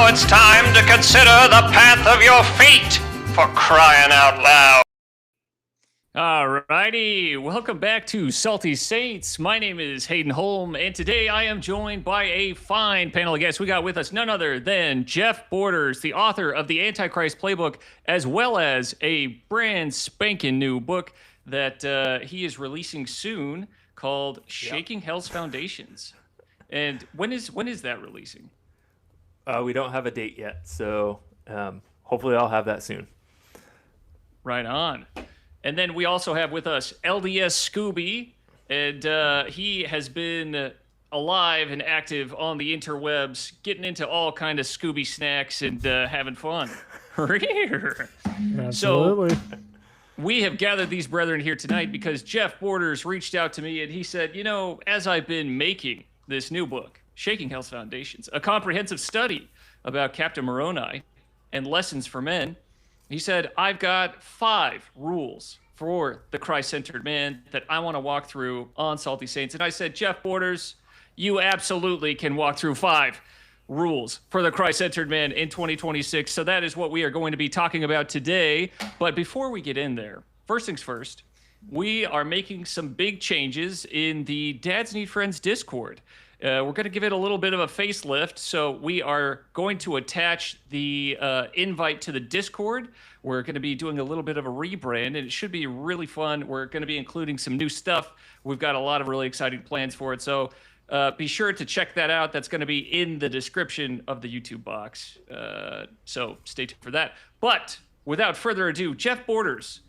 it's time to consider the path of your feet, for crying out loud. Alrighty, welcome back to Salty Saints. My name is Hayden Holm, and today I am joined by a fine panel of guests. We got with us none other than Jeff Borders, the author of the Antichrist Playbook, as well as a brand spanking new book that he is releasing soon called Shaking Hell's Foundations. And when is that releasing? We don't have a date yet, so hopefully I'll have that soon. Right on. And then we also have with us LDS Scooby, and he has been alive and active on the interwebs, getting into all kind of Scooby snacks and having fun. Absolutely. So we have gathered these brethren here tonight because Jeff Borders reached out to me and he said, you know, as I've been making this new book, Shaking Hell's Foundations, a comprehensive study about Captain Moroni and lessons for men, he said, I've got 5 rules for the Christ-centered man that I want to walk through on Salty Saints. And I said, Jeff Borders, you absolutely can walk through 5 rules for the Christ-centered man in 2026. So that is what we are going to be talking about today. But before we get in there, first things first, we are making some big changes in the Dads Need Friends Discord. We're going to give it a little bit of a facelift, so we are going to attach the invite to the Discord. We're going to be doing a little bit of a rebrand, and it should be really fun. We're going to be including some new stuff. We've got a lot of really exciting plans for it, so be sure to check that out. That's going to be in the description of the YouTube box, so stay tuned for that. But without further ado, Jeff Borders,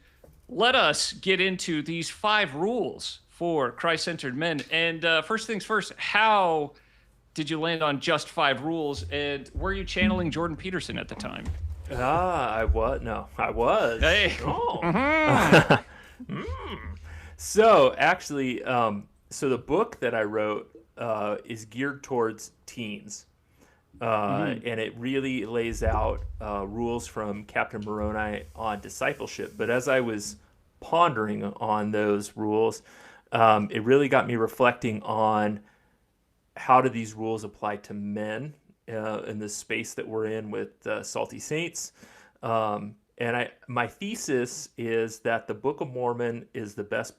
let us get into these 5 rules for Christ-centered men. And first things first, how did you land on just 5 rules? And were you channeling Jordan Peterson at the time? I was. No, I was. Hey. Oh. So actually, so the book that I wrote is geared towards teens. And it really lays out rules from Captain Moroni on discipleship. But as I was pondering on those rules, it really got me reflecting on how do these rules apply to men in the space that we're in with Salty Saints. And my thesis is that the Book of Mormon is the best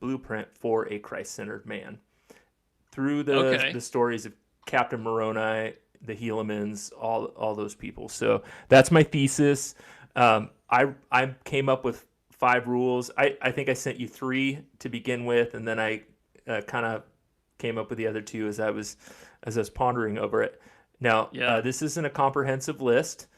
blueprint for a Christ-centered man. Through the stories of Captain Moroni, the Helemans, all those people. So that's my thesis. I came up with 5 rules. I think I sent you 3 to begin with, and then I kind of came up with the other 2 as I was pondering over it. Now, this isn't a comprehensive list,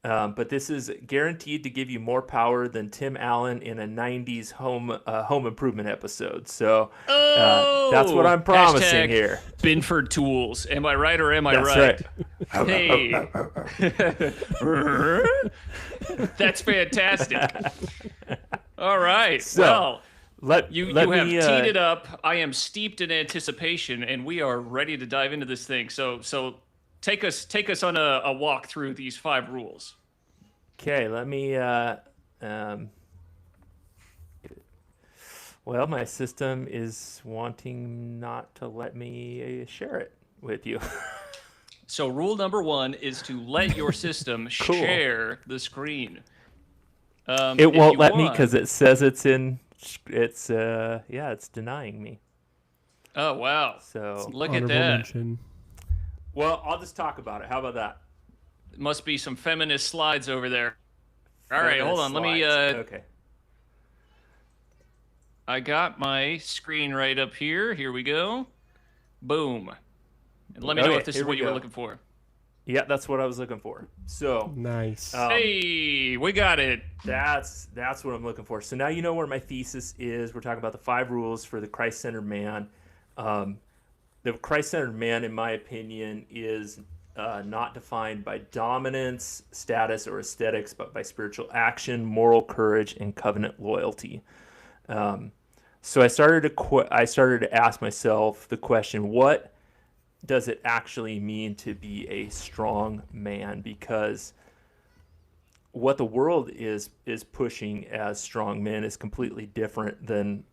but this is guaranteed to give you more power than Tim Allen in a 90s home improvement episode. So that's what I'm promising here. Binford Tools. Am I right or am I right? Hey. That's fantastic. All right. So, well, let you me, have teed it up. I am steeped in anticipation, and we are ready to dive into this thing. So take us on a walk through these 5 rules. Okay, let me. Well, my system is wanting not to let me share it with you. So rule number 1 is to let your system Cool. share the screen. It won't let me because it says it's denying me. Oh wow! So look at Honorable that. mention. well, I'll just talk about it. How about that? Must be some feminist slides over there. All right, hold on. Let me. Okay. I got my screen right up here. Here we go. Boom. And let me know Okay, if this is here what we you were go. looking for. Yeah, that's what I was looking for. So Nice. Hey, we got it. that's what I'm looking for. So now you know where my thesis is. We're talking about the 5 rules for the Christ-centered man. The Christ-centered man, in my opinion, is not defined by dominance, status, or aesthetics, but by spiritual action, moral courage, and covenant loyalty. So I started to ask myself the question: what does it actually mean to be a strong man? Because what the world is pushing as strong men is completely different than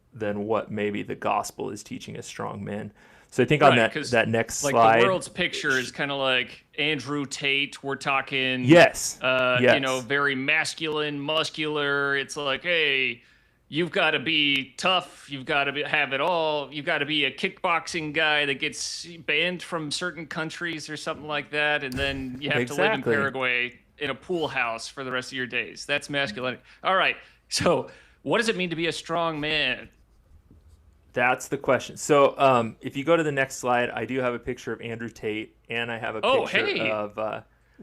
what maybe the gospel is teaching as strong men. So I think on that next slide, the world's picture is kind of like Andrew Tate. We're talking, yes. very masculine, muscular. It's like, hey, you've got to be tough. You've got to have it all. You've got to be a kickboxing guy that gets banned from certain countries or something like that, and then you have to live in Paraguay in a pool house for the rest of your days. That's masculinity. All right. So, what does it mean to be a strong man? That's the question. So if you go to the next slide, I do have a picture of Andrew Tate, and I have a picture of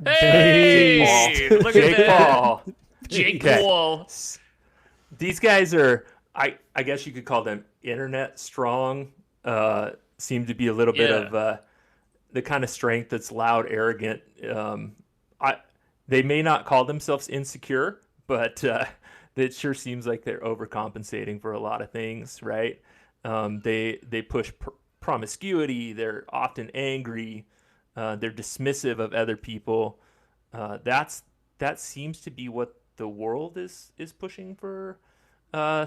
Jake Paul. Look at Jake that. Paul. Jake Okay. Paul. These guys are, I guess you could call them internet strong. Seem to be a little bit of the kind of strength that's loud, arrogant. They may not call themselves insecure, but it sure seems like they're overcompensating for a lot of things, right? They push promiscuity. They're often angry. They're dismissive of other people. That seems to be what the world is pushing for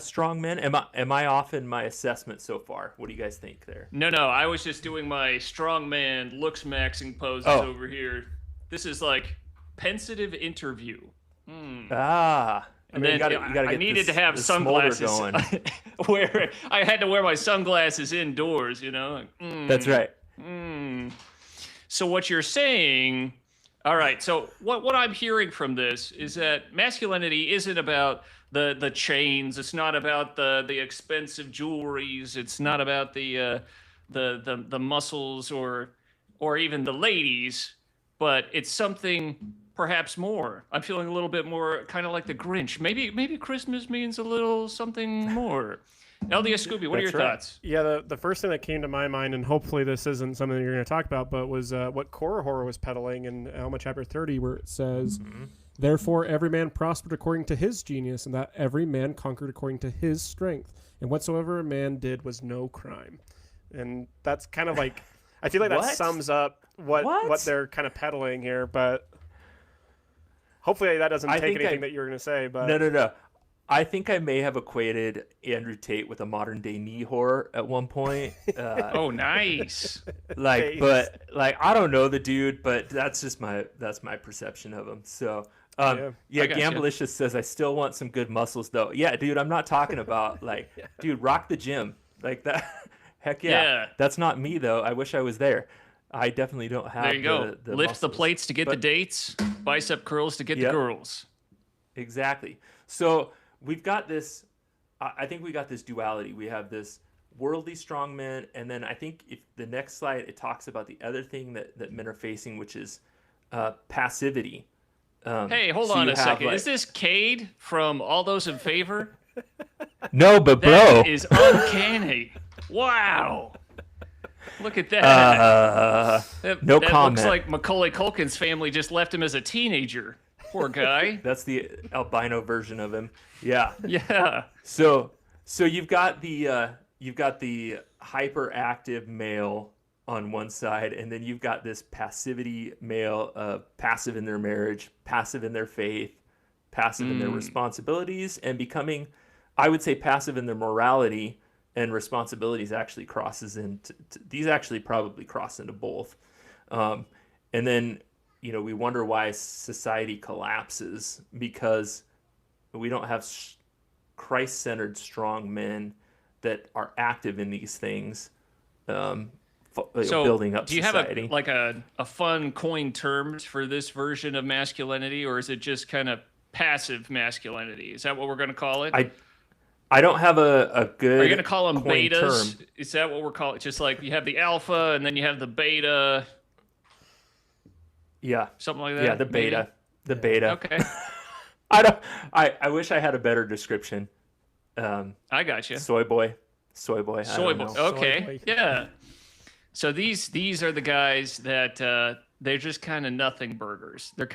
strong men. Am I off in my assessment so far? What do you guys think there? No, I was just doing my strong man looks maxing poses over here. This is like pensive interview. And then I needed to have sunglasses going. where I had to wear my sunglasses indoors, That's right. So what you're saying, all right, so what I'm hearing from this is that masculinity isn't about the chains, it's not about the expensive jewelries, it's not about the muscles or even the ladies, but it's something perhaps more. I'm feeling a little bit more kind of like the Grinch. Maybe Christmas means a little something more. LDS Scooby, what are your thoughts? Yeah, the first thing that came to my mind, and hopefully this isn't something that you're going to talk about, but was what Korihor was peddling in Alma chapter 30, where it says, "Therefore every man prospered according to his genius, and that every man conquered according to his strength. And whatsoever a man did was no crime." And that's kind of like, I feel like that sums up what they're kind of peddling here, but hopefully that doesn't take anything that you're going to say. But No. I think I may have equated Andrew Tate with a modern day knee whore at one point. Oh, nice. But I don't know the dude, but that's my perception of him. So Gamblicious says I still want some good muscles though. Yeah, dude, I'm not talking about dude, rock the gym like that. Heck yeah. That's not me though. I wish I was there. I definitely don't have. There you go. The Lift muscles. the plates to get the dates, bicep curls to get the girls. Exactly. So we've got this. I think we got this duality. We have this worldly strong men, and then I think if the next slide it talks about the other thing that men are facing, which is passivity. Hey, hold on a second. Is this Cade from All Those in Favor? No, but bro, that is uncanny. Wow. Look at that. No that comment. Looks like Macaulay Culkin's family just left him as a teenager. Poor guy. That's the albino version of him. Yeah. Yeah. So you've got the hyperactive male on one side, and then you've got this passivity male, passive in their marriage, passive in their faith, passive in their responsibilities, and becoming, I would say, passive in their morality and responsibilities actually crosses into, these actually probably cross into both. And then, we wonder why society collapses, because we don't have Christ-centered strong men that are active in these things, building up society. Do you have a fun coin terms for this version of masculinity, or is it just kind of passive masculinity? Is that what we're going to call it? I don't have a good. Are you going to call them betas? Term. Is that what we're calling it? Just like you have the alpha and then you have the beta. Yeah. Something like that. Yeah, the beta. Maybe? The beta. Okay. I wish I had a better description. I got you. Soy boy. Soy boy. Okay. Soy boy. Yeah. So these are the guys that they're just kind of nothing burgers. They're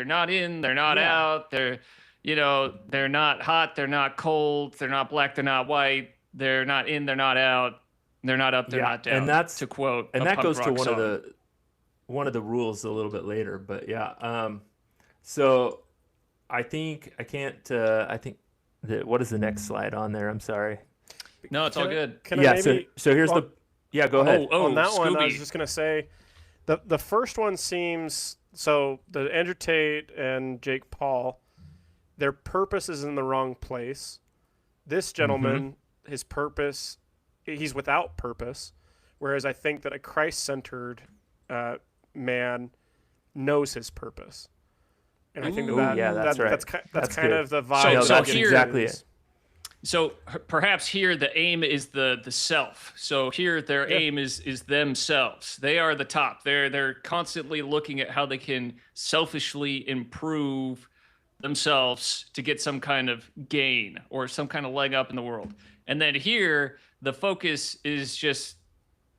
not in, they're not out. They're not hot, they're not cold, they're not black, they're not white. They're not in, they're not out. They're not up, they're not down. And that's to quote. And a that punk goes to rock song. one of the rules a little bit later, but yeah. So I think I can't. I think what is the next slide on there? I'm sorry. No, it's all good. So here's the. Yeah, go ahead. On that one, I Scooby. was just gonna say, the first one seems so. The Andrew Tate and Jake Paul, their purpose is in the wrong place. This gentleman, his purpose, he's without purpose, whereas I think that a Christ-centered man knows his purpose, and I think that's right. That's kind good. of the vibe. So that's here- exactly it. So perhaps here the aim is the self. So here their aim is themselves. They are the top. They're constantly looking at how they can selfishly improve themselves to get some kind of gain or some kind of leg up in the world. And then here the focus is just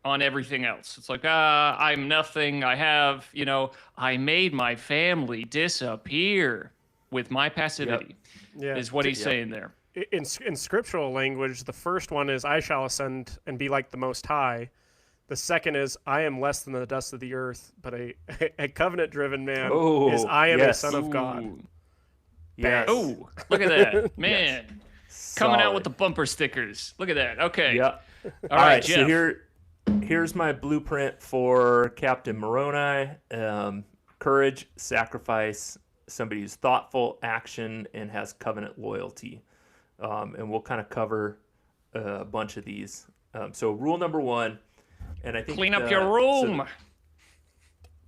on everything else. It's like, I'm nothing. I made my family disappear with my passivity. Is what he's saying there. In scriptural language, the first one is, I shall ascend and be like the Most High. The second is, I am less than the dust of the earth. But a covenant-driven man is, I am a son of God. Yes. Oh, look at that. Man. Coming out Solid. with the bumper stickers. Look at that. Okay. Yeah. All right, so Jeff. here's my blueprint for Captain Moroni. Courage, sacrifice, somebody who's thoughtful, action, and has covenant loyalty. And we'll kind of cover a bunch of these. So rule number one, and I think Clean up your room.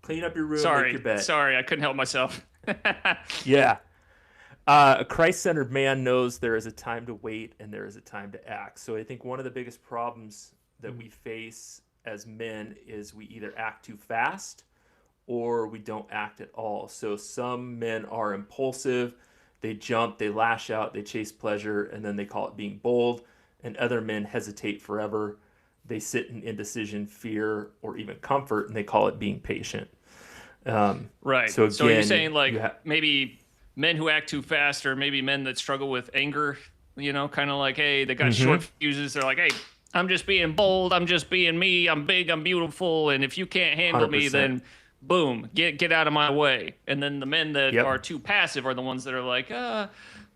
Clean up your room, make your bed. Sorry, I couldn't help myself. Yeah. A Christ-centered man knows there is a time to wait and there is a time to act. So I think one of the biggest problems that we face as men is we either act too fast or we don't act at all. So some men are impulsive. They jump, they lash out, they chase pleasure, and then they call it being bold. And other men hesitate forever. They sit in indecision, fear, or even comfort, and they call it being patient. Right. So you're again, saying maybe men who act too fast, or maybe men that struggle with anger, kind of like, hey, they got short fuses. They're like, hey, I'm just being bold. I'm just being me. I'm big. I'm beautiful. And if you can't handle me, 100%. then boom, get out of my way. And then the men that are too passive are the ones that are like,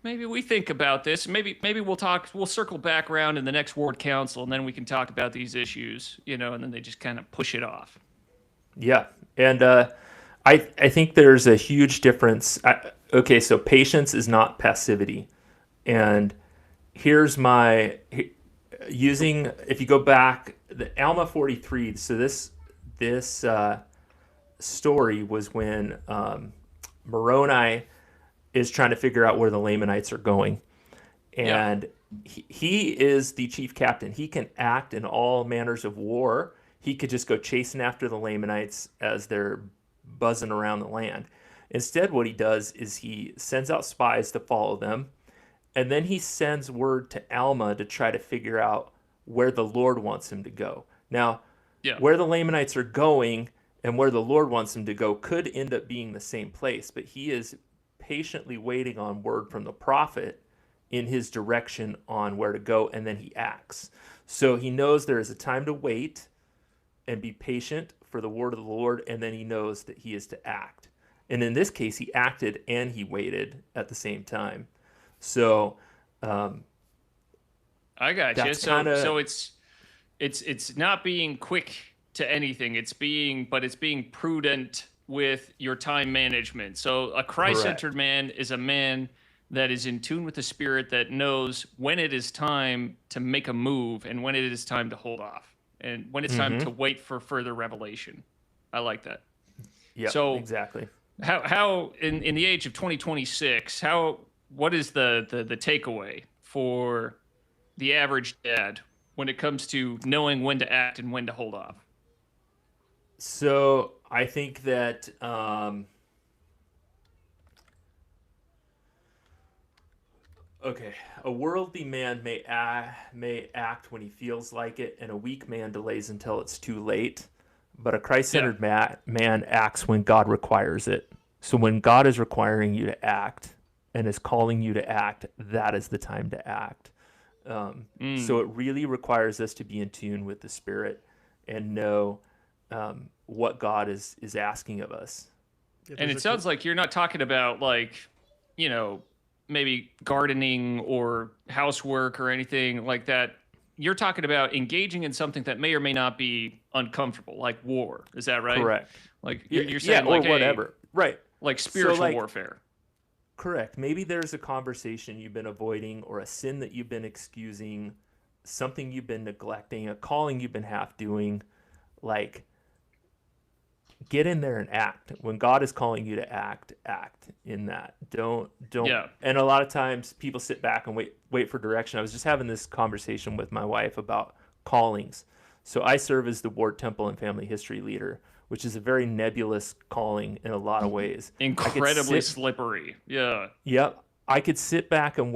maybe we think about this. Maybe we'll talk. We'll circle back around in the next ward council, and then we can talk about these issues. And then they just kind of push it off. Yeah, and I think there's a huge difference. Okay, so patience is not passivity, and here's my using. If you go back, the Alma 43. So this story was when Moroni is trying to figure out where the Lamanites are going, and he is the chief captain. He can act in all manners of war. He could just go chasing after the Lamanites as they're buzzing around the land. Instead, what he does is he sends out spies to follow them, and then he sends word to Alma to try to figure out where the Lord wants him to go. Now, where the Lamanites are going and where the Lord wants him to go could end up being the same place, but he is patiently waiting on word from the prophet in his direction on where to go, and then he acts. So he knows there is a time to wait and be patient for the word of the Lord, and then he knows that he is to act. And in this case, he acted and he waited at the same time. So I got you. that's So kinda- so it's not being quick to anything. It's being prudent with your time management. So a Christ-centered man is a man that is in tune with the Spirit, that knows when it is time to make a move and when it is time to hold off, and when it's time to wait for further revelation. I like that. Yeah, So exactly. How in the age of 2026, what is the takeaway for the average dad when it comes to knowing when to act and when to hold off? So I think that okay, a worldly man may act when he feels like it, and a weak man delays until it's too late. But a Christ-centered man acts when God requires it. So when God is requiring you to act and is calling you to act, that is the time to act. So it really requires us to be in tune with the Spirit and know what God is asking of us. And it sounds like you're not talking about, like, you know, maybe gardening or housework or anything like that. You're talking about engaging in something that may or may not be uncomfortable, like war. Is that right? Correct. Like you're saying, or like, hey, whatever. Right. like spiritual So, like, warfare. Correct. Maybe there's a conversation you've been avoiding, or a sin that you've been excusing, something you've been neglecting, a calling you've been half doing. Like, get in there and act. When God is calling you to act in that. Don't. Yeah. And a lot of times people sit back and wait for direction. I was just having this conversation with my wife about callings. So I serve as the Ward Temple and Family History Leader, which is a very nebulous calling in a lot of ways. Incredibly slippery. Yeah. Yep. I could sit back and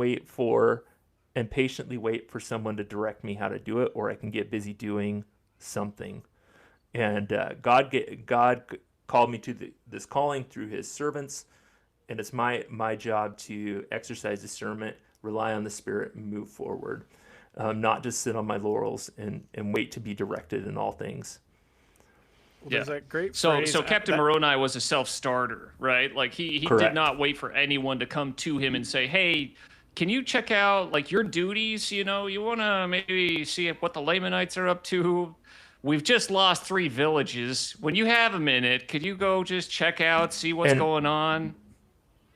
patiently wait for someone to direct me how to do it, or I can get busy doing something. And God called me to this calling through his servants, and it's my job to exercise discernment, rely on the Spirit, and move forward. Not just sit on my laurels and wait to be directed in all things. Well, there's that great So phrase, Captain Moroni was a self-starter, right? Like he did Correct. not wait for anyone to come to him and say, "Hey, can you check out like your duties? You know, you want to maybe see what the Lamanites are up to. We've just lost 3 villages. When you have a minute, could you go just check out, see what's going on?"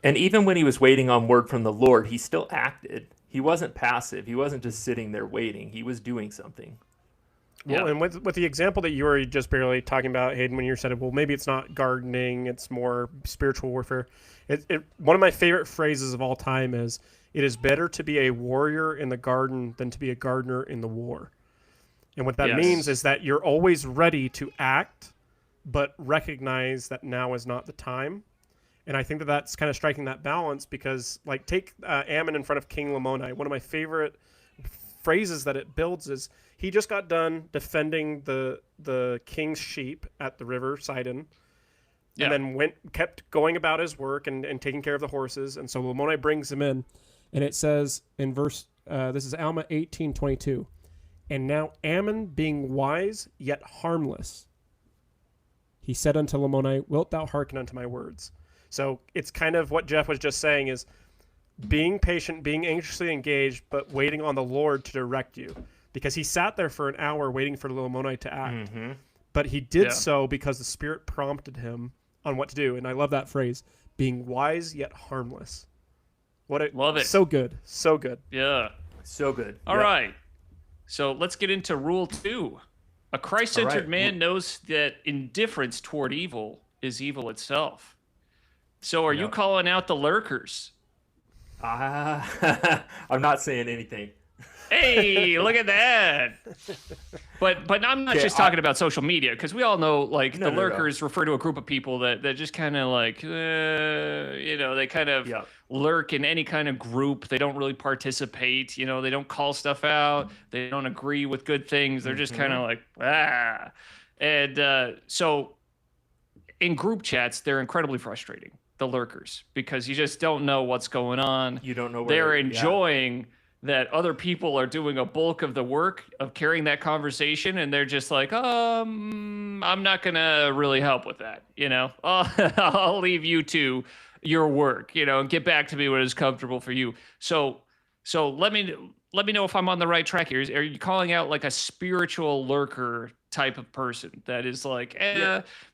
And even when he was waiting on word from the Lord, he still acted. He wasn't passive. He wasn't just sitting there waiting. He was doing something. Well, and with the example that you were just barely talking about, Hayden, when you said, well, maybe it's not gardening, it's more spiritual warfare. One of my favorite phrases of all time is, "It is better to be a warrior in the garden than to be a gardener in the war." And what that means is that you're always ready to act, but recognize that now is not the time. And I think that that's kind of striking that balance, because, like, take Ammon in front of King Lamoni. One of my favorite phrases that it builds is, he just got done defending the king's sheep at the river Sidon, and then kept going about his work and taking care of the horses. And so Lamoni brings him in, and it says in verse, this is Alma 18:22, "And now Ammon, being wise yet harmless, he said unto Lamoni, Wilt thou hearken unto my words?" So it's kind of what Jeff was just saying, is being patient, being anxiously engaged, but waiting on the Lord to direct you. Because he sat there for an hour waiting for Lamoni to act. Mm-hmm. But he did so because the Spirit prompted him on what to do. And I love that phrase, being wise yet harmless. Love it. So good. So good. Yeah. So good. All right. So let's get into rule 2. A Christ-centered man knows that indifference toward evil is evil itself. So are you calling out the lurkers? I'm not saying anything. Hey, look at that. But I'm not just talking about social media, because we all know, like, the lurkers refer to a group of people that just kind of like, they kind of lurk in any kind of group. They don't really participate. They don't call stuff out. They don't agree with good things. They're just kind of like, ah. And so in group chats, they're incredibly frustrating. the lurkers, because you just don't know what's going on. You don't know where they're enjoying that other people are doing a bulk of the work of carrying that conversation, and they're just like, I'm not gonna really help with that, I'll leave you to your work, and get back to me when it's comfortable for you. So let me know if I'm on the right track here. Are you calling out like a spiritual lurker type of person that is like,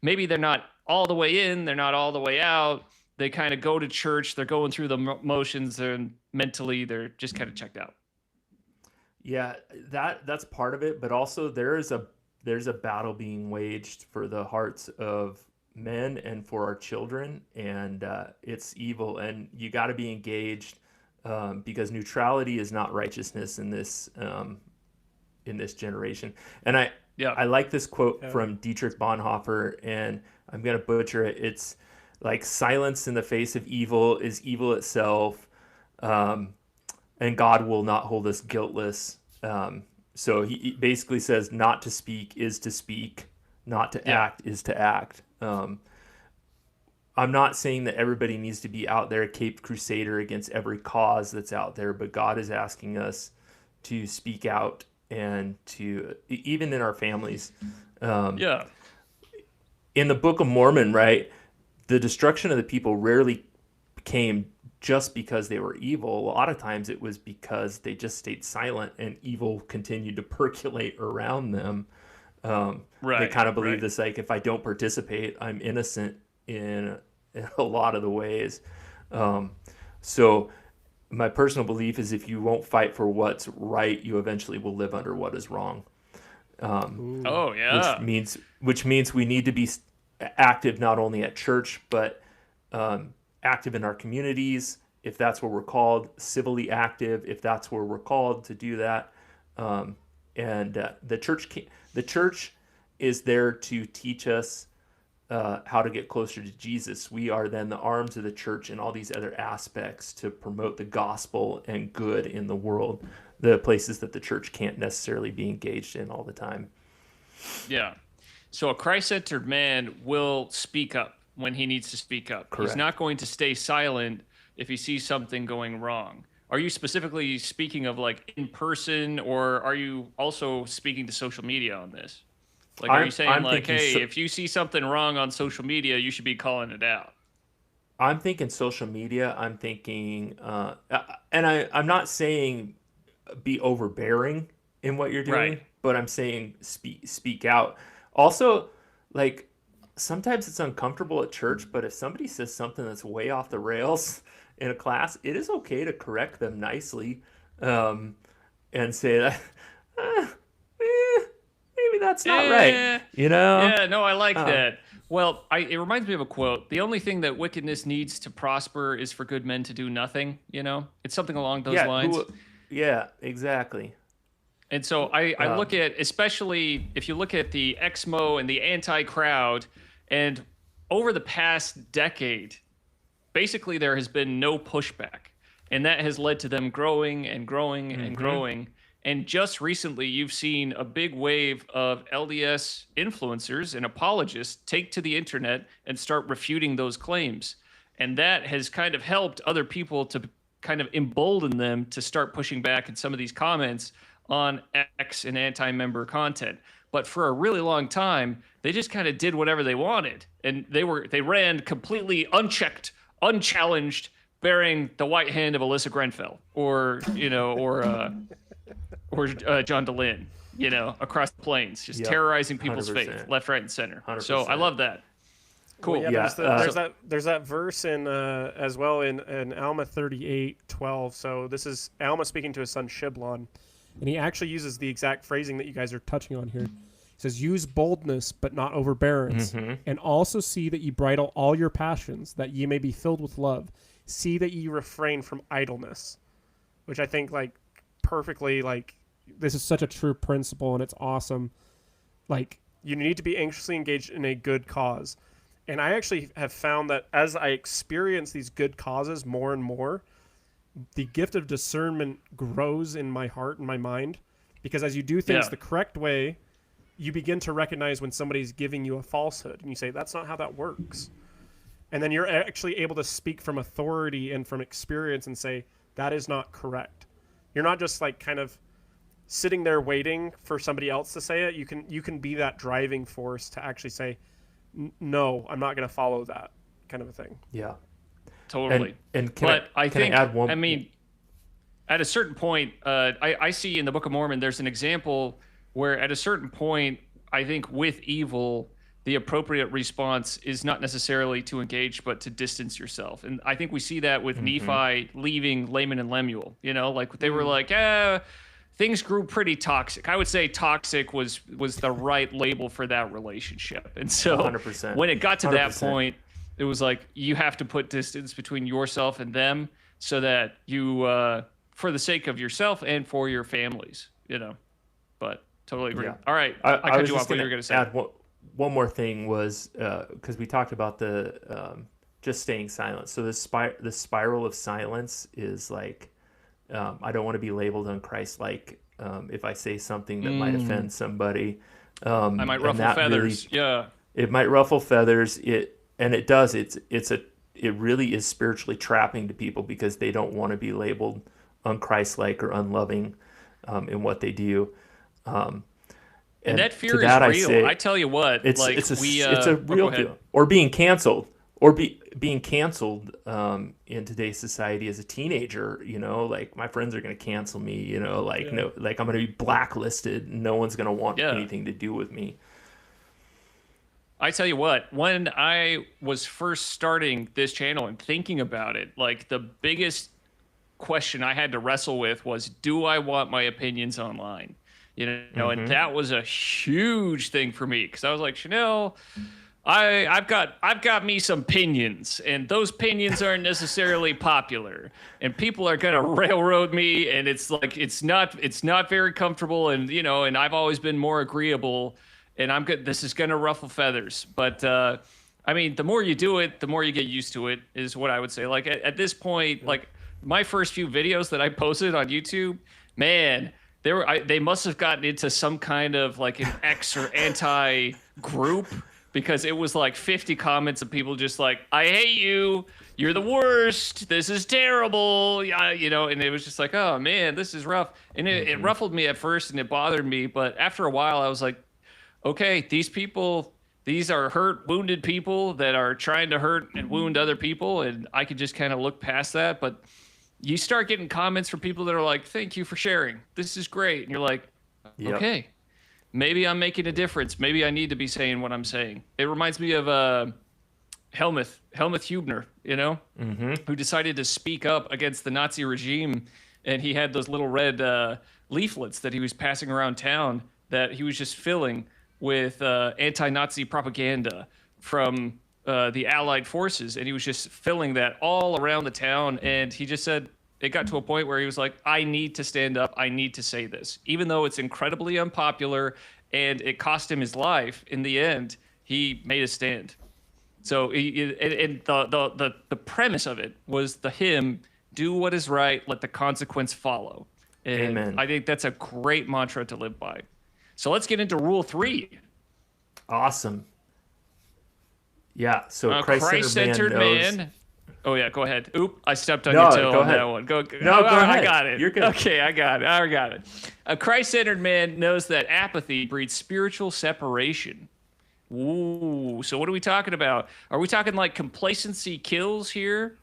maybe they're not all the way in, they're not all the way out. They kind of go to church, they're going through the motions, and mentally they're just kind of checked out. Yeah, that's part of it, but also there's a battle being waged for the hearts of men and for our children, and it's evil, and you got to be engaged, because neutrality is not righteousness in this generation. And I like this quote from Dietrich Bonhoeffer, and I'm gonna butcher it. It's like, silence in the face of evil is evil itself, and God will not hold us guiltless. So he basically says, not to speak is to speak, not to act is to act. I'm not saying that everybody needs to be out there Caped Crusader against every cause that's out there, but God is asking us to speak out, and to, even in our families. In the Book of Mormon, right, the destruction of the people rarely came just because they were evil. A lot of times it was because they just stayed silent and evil continued to percolate around them. They kind of believe this, like, if I don't participate, I'm innocent in a lot of the ways. So my personal belief is, if you won't fight for what's right, you eventually will live under what is wrong. Which means we need to be active not only at church, but active in our communities, if that's where we're called, civilly active, if that's where we're called to do that. The church is there to teach us how to get closer to Jesus. We are then the arms of the church in all these other aspects to promote the gospel and good in the world, the places that the church can't necessarily be engaged in all the time. Yeah. So a Christ-centered man will speak up when he needs to speak up. Correct. He's not going to stay silent if he sees something going wrong. Are you specifically speaking of like in person, or are you also speaking to social media on this? Like, are you saying like, hey, if you see something wrong on social media, you should be calling it out? I'm thinking social media. I'm thinking, and I'm not saying be overbearing in what you're doing, but I'm saying speak out. Also, like, sometimes it's uncomfortable at church, but if somebody says something that's way off the rails in a class, it is okay to correct them nicely, and say that, maybe that's not right. Yeah, no, I like that. Well, it reminds me of a quote. The only thing that wickedness needs to prosper is for good men to do nothing. It's something along those lines. Yeah, exactly. And so I look at, especially if you look at the Exmo and the anti-crowd, and over the past decade, basically there has been no pushback. And that has led to them growing and growing and growing. And just recently, you've seen a big wave of LDS influencers and apologists take to the internet and start refuting those claims. And that has kind of helped other people to kind of embolden them to start pushing back in some of these comments on X and anti-member content. But for a really long time, they just kind of did whatever they wanted. And they ran completely unchecked, unchallenged, bearing the white hand of Alyssa Grenfell or John DeLynn, across the plains, just terrorizing people's 100%. faith, left, right, and center. 100%. So I love that. Cool. Well, there's that verse in as well in Alma 38:12. So this is Alma speaking to his son Shiblon, and he actually uses the exact phrasing that you guys are touching on here. He says, "Use boldness, but not overbearance, and also see that ye bridle all your passions, that ye may be filled with love. See that ye refrain from idleness," which I think perfectly this is such a true principle, and it's awesome. You need to be anxiously engaged in a good cause. And I actually have found that as I experience these good causes more and more, the gift of discernment grows in my heart and my mind, because as you do things the correct way, you begin to recognize when somebody's giving you a falsehood, and you say, that's not how that works. And then you're actually able to speak from authority and from experience and say, that is not correct. You're not just like kind of sitting there waiting for somebody else to say it. You can be that driving force to actually say, no, I'm not going to follow that, kind of a thing. Yeah. Totally. And I think, I add one? I mean, at a certain point, I see in the Book of Mormon, there's an example where at a certain point, I think with evil, the appropriate response is not necessarily to engage, but to distance yourself. And I think we see that with Nephi leaving Laman and Lemuel. You know, like they were like, things grew pretty toxic. I would say toxic was the right label for that relationship. And so 100%. when it got to that 100%. point, it was like you have to put distance between yourself and them so that you, for the sake of yourself and for your families, you know. But totally agree. Yeah. All right. I cut was you just off. What you were going to say? add one more thing was because we talked about the just staying silent. So the spiral of silence is like I don't want to be labeled unchrist-like if I say something that might offend somebody. I might ruffle feathers. It might ruffle feathers. It does. It really is spiritually trapping to people because they don't want to be labeled unchrist-like or unloving in what they do. And that fear is real. I tell you what, it's a real deal. Or being canceled, being canceled in today's society as a teenager. You know, like my friends are going to cancel me. You know, like I'm going to be blacklisted. No one's going to want anything to do with me. I tell you what, when I was first starting this channel and thinking about it, like the biggest question I had to wrestle with was, do I want my opinions online? You know, and that was a huge thing for me because I was like, Chanel, I've got me some opinions, and those opinions aren't necessarily popular, and people are gonna railroad me, and it's like it's not very comfortable, and you know, and I've always been more agreeable, and I'm good. This is gonna ruffle feathers, but I mean, the more you do it, the more you get used to it, is what I would say. Like at this point, like my first few videos that I posted on YouTube, man. They must have gotten into some kind of like an X or anti group because it was like 50 comments of people just like, I hate you. You're the worst. This is terrible. Yeah, you know, and it was just like, oh man, this is rough. And it ruffled me at first and it bothered me. But after a while, I was like, okay, these are hurt, wounded people that are trying to hurt and wound other people. And I could just kind of look past that. But you start getting comments from people that are like, thank you for sharing. This is great. And you're like, okay, maybe I'm making a difference. Maybe I need to be saying what I'm saying. It reminds me of Helmuth Hubner, you know, who decided to speak up against the Nazi regime. And he had those little red leaflets that he was passing around town that he was just filling with anti-Nazi propaganda from the Allied forces, and he was just filling that all around the town. And he just said it got to a point where he was like, I need to stand up. I need to say this, even though it's incredibly unpopular and it cost him his life. In the end, he made a stand. So the premise of it was the hymn, do what is right, let the consequence follow. And Amen. I think that's a great mantra to live by. So let's get into rule 3. Awesome. Yeah, so Christ-centered man. Oh yeah, go ahead. Oop, I stepped on No, your toe go on ahead. that one. Go ahead. I got it. You're good. Okay, I got it. A Christ-centered man knows that apathy breeds spiritual separation. Ooh, so what are we talking about? Are we talking like complacency kills here?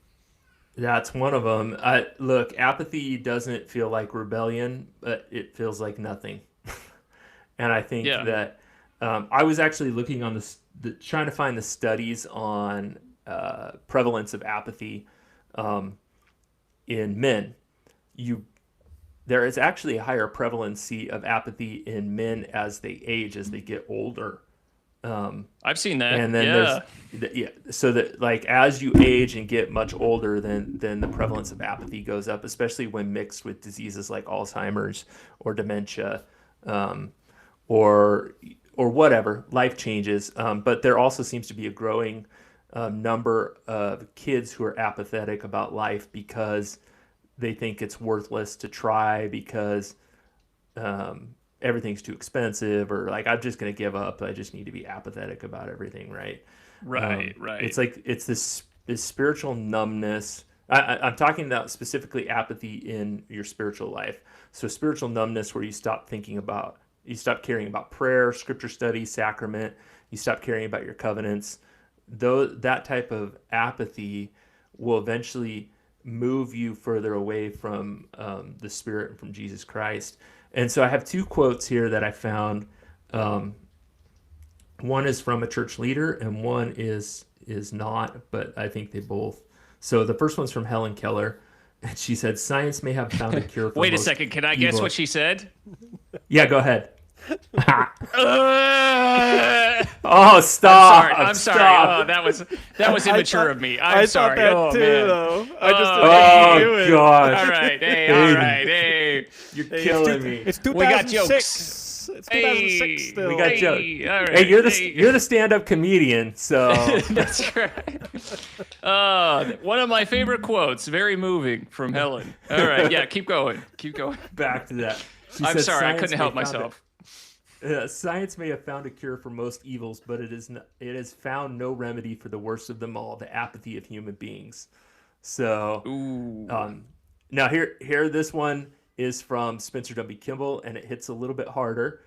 That's one of them. Look, apathy doesn't feel like rebellion, but it feels like nothing. And I think that I was actually looking on trying to find the studies on prevalence of apathy in men. There is actually a higher prevalency of apathy in men as they age, as they get older. I've seen that. And then so that like as you age and get much older, then the prevalence of apathy goes up, especially when mixed with diseases like Alzheimer's or dementia, or whatever, life changes. But there also seems to be a growing number of kids who are apathetic about life because they think it's worthless to try because everything's too expensive, or like, I'm just going to give up. I just need to be apathetic about everything, right? Right. It's like it's this spiritual numbness. I'm talking about specifically apathy in your spiritual life. So spiritual numbness, where you stop caring about prayer, scripture study, sacrament. You stop caring about your covenants. Though that type of apathy will eventually move you further away from the Spirit and from Jesus Christ. And so I have two quotes here that I found. One is from a church leader, and one is not, but I think they both. So the first one's from Helen Keller, and she said, "Science may have found a cure for Wait a most second. Can I guess what she said? Yeah, go ahead. Oh, stop! I'm sorry. Stop. Oh, that was immature of me. I'm I sorry. thought that too, man. though. I just Oh didn't do it. gosh! All right. Hey. You're Hey, killing me. It's We got 2006. Jokes. It's 2006 still. We got jokes. All right. Hey, you're the stand-up comedian, so That's right. One of my favorite quotes, very moving, from Helen. All right, yeah, keep going. back to that. She I'm said, sorry, I "Science couldn't may help found myself. Science may have found a cure for most evils, but it has found no remedy for the worst of them all, the apathy of human beings." So, now here this one is from Spencer W. Kimball, and it hits a little bit harder.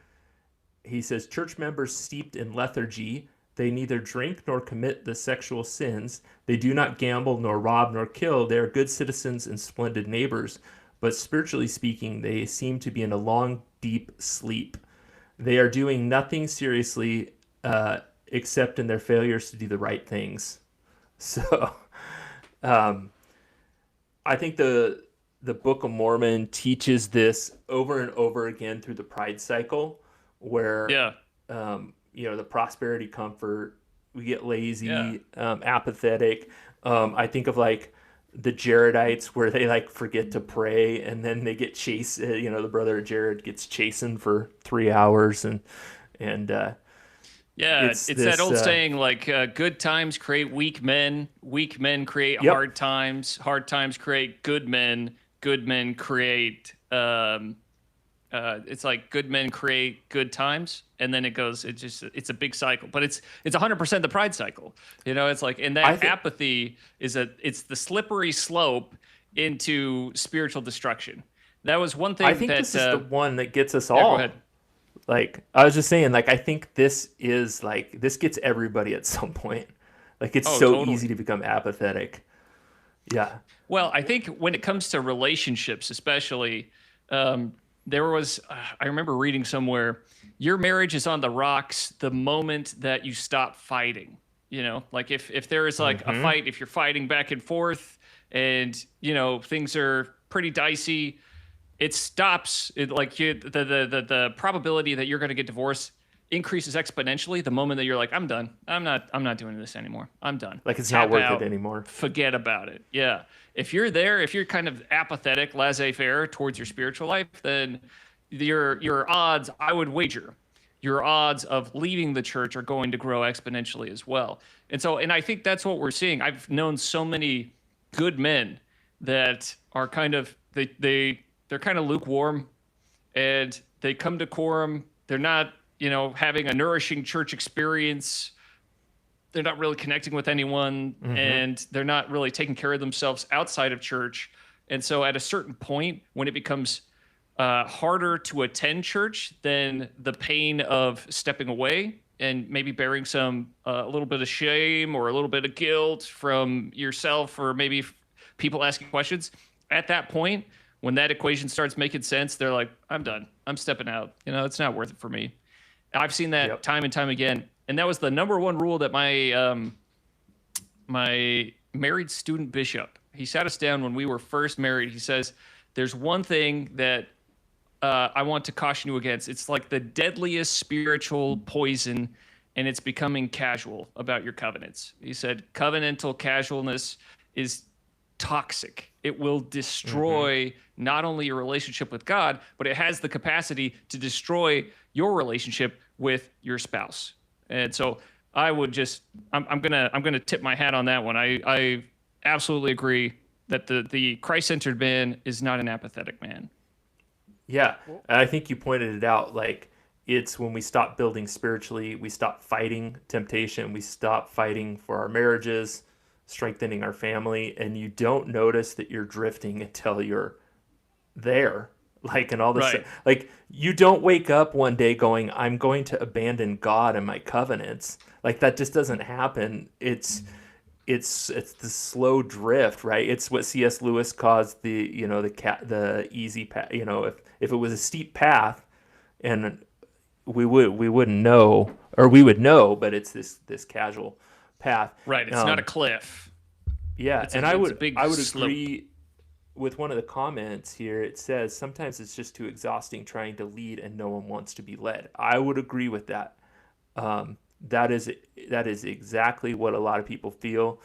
He says, "Church members steeped in lethargy, they neither drink nor commit the sexual sins. They do not gamble nor rob nor kill. They are good citizens and splendid neighbors. But spiritually speaking, they seem to be in a long, deep sleep. They are doing nothing seriously except in their failures to do the right things." So I think the Book of Mormon teaches this over and over again through the pride cycle, where the prosperity comfort, we get lazy, apathetic. I think of like the Jaredites, where they like forget to pray, and then they get chased. The brother of Jared gets chastened for 3 hours, and it's this, that old saying, like, good times create weak men create hard times create good men create it's like good men create good times, and then it's a big cycle, but it's 100% the pride cycle. It's like, and that apathy it's the slippery slope into spiritual destruction. That was one thing. I think this is the one that gets us all. Go ahead. Like, I was just saying, like, I think this gets everybody at some point. Like, it's totally easy to become apathetic. Yeah. Well, I think when it comes to relationships, especially, there was, I remember reading somewhere, your marriage is on the rocks the moment that you stop fighting. Like if there is like a fight, if you're fighting back and forth and, things are pretty dicey, it stops. The probability that you're going to get divorced increases exponentially the moment that you're like, I'm done. I'm not doing this anymore. I'm done. Like, it's not worth it anymore. Forget about it. Yeah. If you're kind of apathetic, laissez-faire towards your spiritual life, then your odds, I would wager, your odds of leaving the church are going to grow exponentially as well. And I think that's what we're seeing. I've known so many good men that are kind of, they're kind of lukewarm, and they come to quorum. They're not, having a nourishing church experience. They're not really connecting with anyone, and they're not really taking care of themselves outside of church. And so at a certain point, when it becomes harder to attend church, then the pain of stepping away and maybe bearing a little bit of shame or a little bit of guilt from yourself, or maybe people asking questions, at that point, when that equation starts making sense, they're like, I'm done. I'm stepping out. It's not worth it for me. I've seen that time and time again. And that was the number one rule that my married student bishop, he sat us down when we were first married. He says, there's one thing that I want to caution you against. It's like the deadliest spiritual poison, and it's becoming casual about your covenants. He said, covenantal casualness is toxic. It will destroy not only your relationship with God, but it has the capacity to destroy your relationship with your spouse. And so I would I'm gonna tip my hat on that one. I absolutely agree that the Christ-centered man is not an apathetic man. Yeah, and I think you pointed it out. Like, It's when we stop building spiritually, we stop fighting temptation, we stop fighting for our marriages, strengthening our family, and you don't notice that you're drifting until you're there. Like, and all this, Right. like, you don't wake up one day going, I'm going to abandon God and my covenants. Like, that just doesn't happen. It's the slow drift, right? It's what C.S. Lewis calls the easy path. If it was a steep path, and we wouldn't know, or we would know, but it's this casual path. Right. It's not a cliff. Yeah, and I would agree with one of the comments here. It says sometimes it's just too exhausting trying to lead and no one wants to be led. I would agree with that. That is exactly what a lot of people feel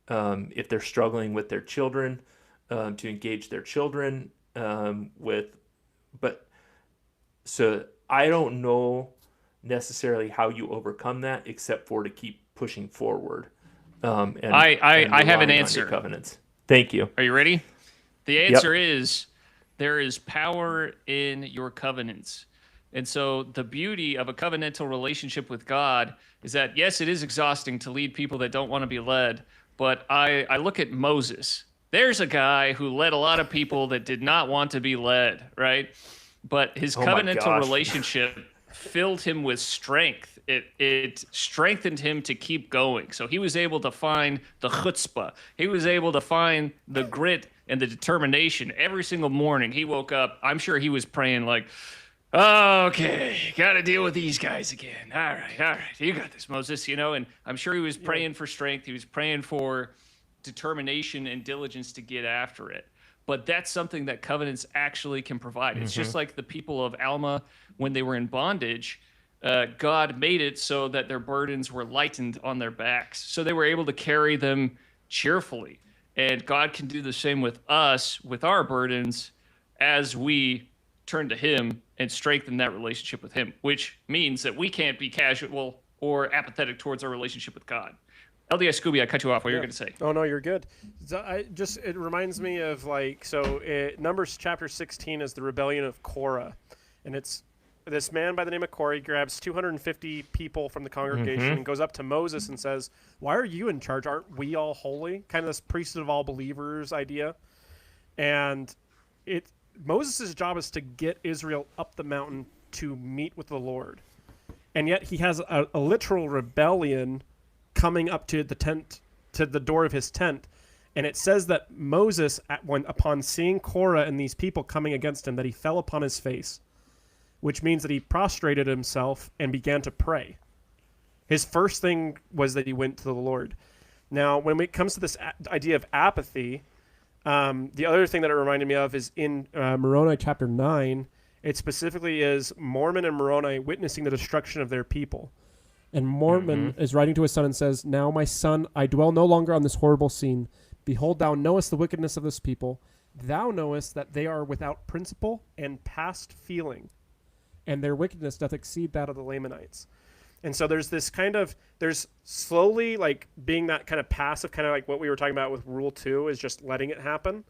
if they're struggling with their children, to engage their children so I don't know necessarily how you overcome that except for to keep pushing forward. And I have an relying on answer. your covenants. Thank you. Are you ready? The answer is there is power in your covenants. And so the beauty of a covenantal relationship with God is that, yes, it is exhausting to lead people that don't want to be led. But I look at Moses. There's a guy who led a lot of people that did not want to be led, right? But his covenantal relationship filled him with strength. It strengthened him to keep going. So he was able to find the chutzpah. He was able to find the grit and the determination. Every single morning he woke up, I'm sure he was praying like, okay, got to deal with these guys again. All right, you got this, Moses, and I'm sure he was praying for strength. He was praying for determination and diligence to get after it. But that's something that covenants actually can provide. It's just like the people of Alma when they were in bondage. God made it so that their burdens were lightened on their backs. So they were able to carry them cheerfully. And God can do the same with us, with our burdens, as we turn to him and strengthen that relationship with him, which means that we can't be casual or apathetic towards our relationship with God. LDS Scooby, I cut you off. What are you going to say? Oh, no, you're good. It reminds me of Numbers chapter 16 is the rebellion of Korah. And it's this man by the name of Korah. He grabs 250 people from the congregation and goes up to Moses and says, why are you in charge? Aren't we all holy? Kind of this priesthood of all believers idea. And Moses' job is to get Israel up the mountain to meet with the Lord. And yet he has a literal rebellion coming up to the tent, to the door of his tent. And it says that Moses, upon seeing Korah and these people coming against him, that he fell upon his face, which means that he prostrated himself and began to pray. His first thing was that he went to the Lord. Now, when it comes to this idea of apathy, the other thing that it reminded me of is in Moroni chapter 9, it specifically is Mormon and Moroni witnessing the destruction of their people. And Mormon is writing to his son and says, now, my son, I dwell no longer on this horrible scene. Behold, thou knowest the wickedness of this people. Thou knowest that they are without principle and past feeling, and their wickedness doth exceed that of the Lamanites. And so there's there's slowly like being that kind of passive, kind of like what we were talking about with Rule 2 is just letting it happen.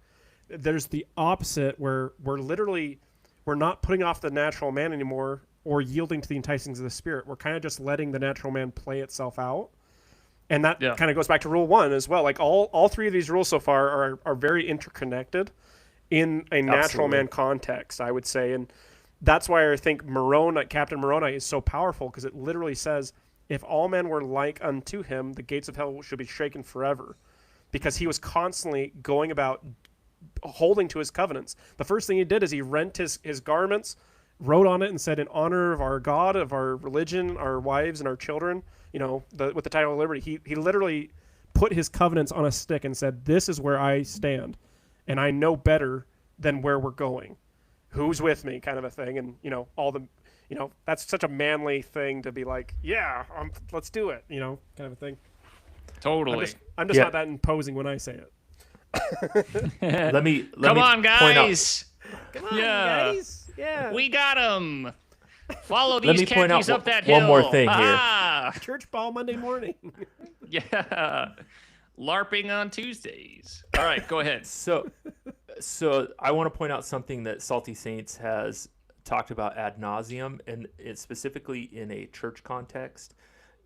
There's the opposite where we're not putting off the natural man anymore or yielding to the enticings of the spirit. We're kind of just letting the natural man play itself out. And that kind of goes back to Rule 1 as well. Like all three of these rules so far are very interconnected in a natural man context, I would say. And that's why I think Captain Moroni is so powerful, because it literally says, if all men were like unto him, the gates of hell should be shaken forever. Because he was constantly going about holding to his covenants. The first thing he did is he rent his garments, wrote on it and said, in honor of our God, of our religion, our wives and our children, with the title of liberty, he literally put his covenants on a stick and said, this is where I stand, and I know better than where we're going. Who's with me, kind of a thing. And, that's such a manly thing to be like, let's do it, kind of a thing. Totally. I'm just not that imposing when I say it. Let me Come on, guys. Come on, guys. Yeah. We got them. Follow these khakis up that hill. One more thing here. Church ball Monday morning. Yeah. LARPing on Tuesdays. All right, go ahead. So I want to point out something that Salty Saints has talked about ad nauseum, and it's specifically in a church context,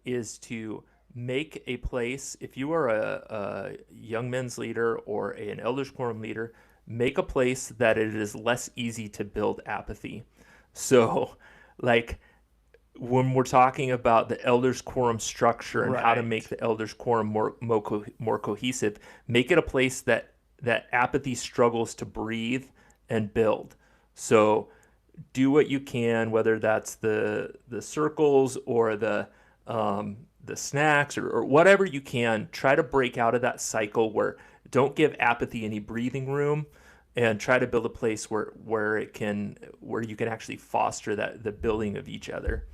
is to make a place. If you are a young men's leader or an elders quorum leader, make a place that it is less easy to build apathy. So, like, when we're talking about the elders quorum structure and how to make the elders quorum more cohesive, make it a place that apathy struggles to breathe and build. So do what you can, whether that's the circles or the snacks or whatever you can. Try to break out of that cycle where don't give apathy any breathing room, and try to build a place where you can actually foster the building of each other.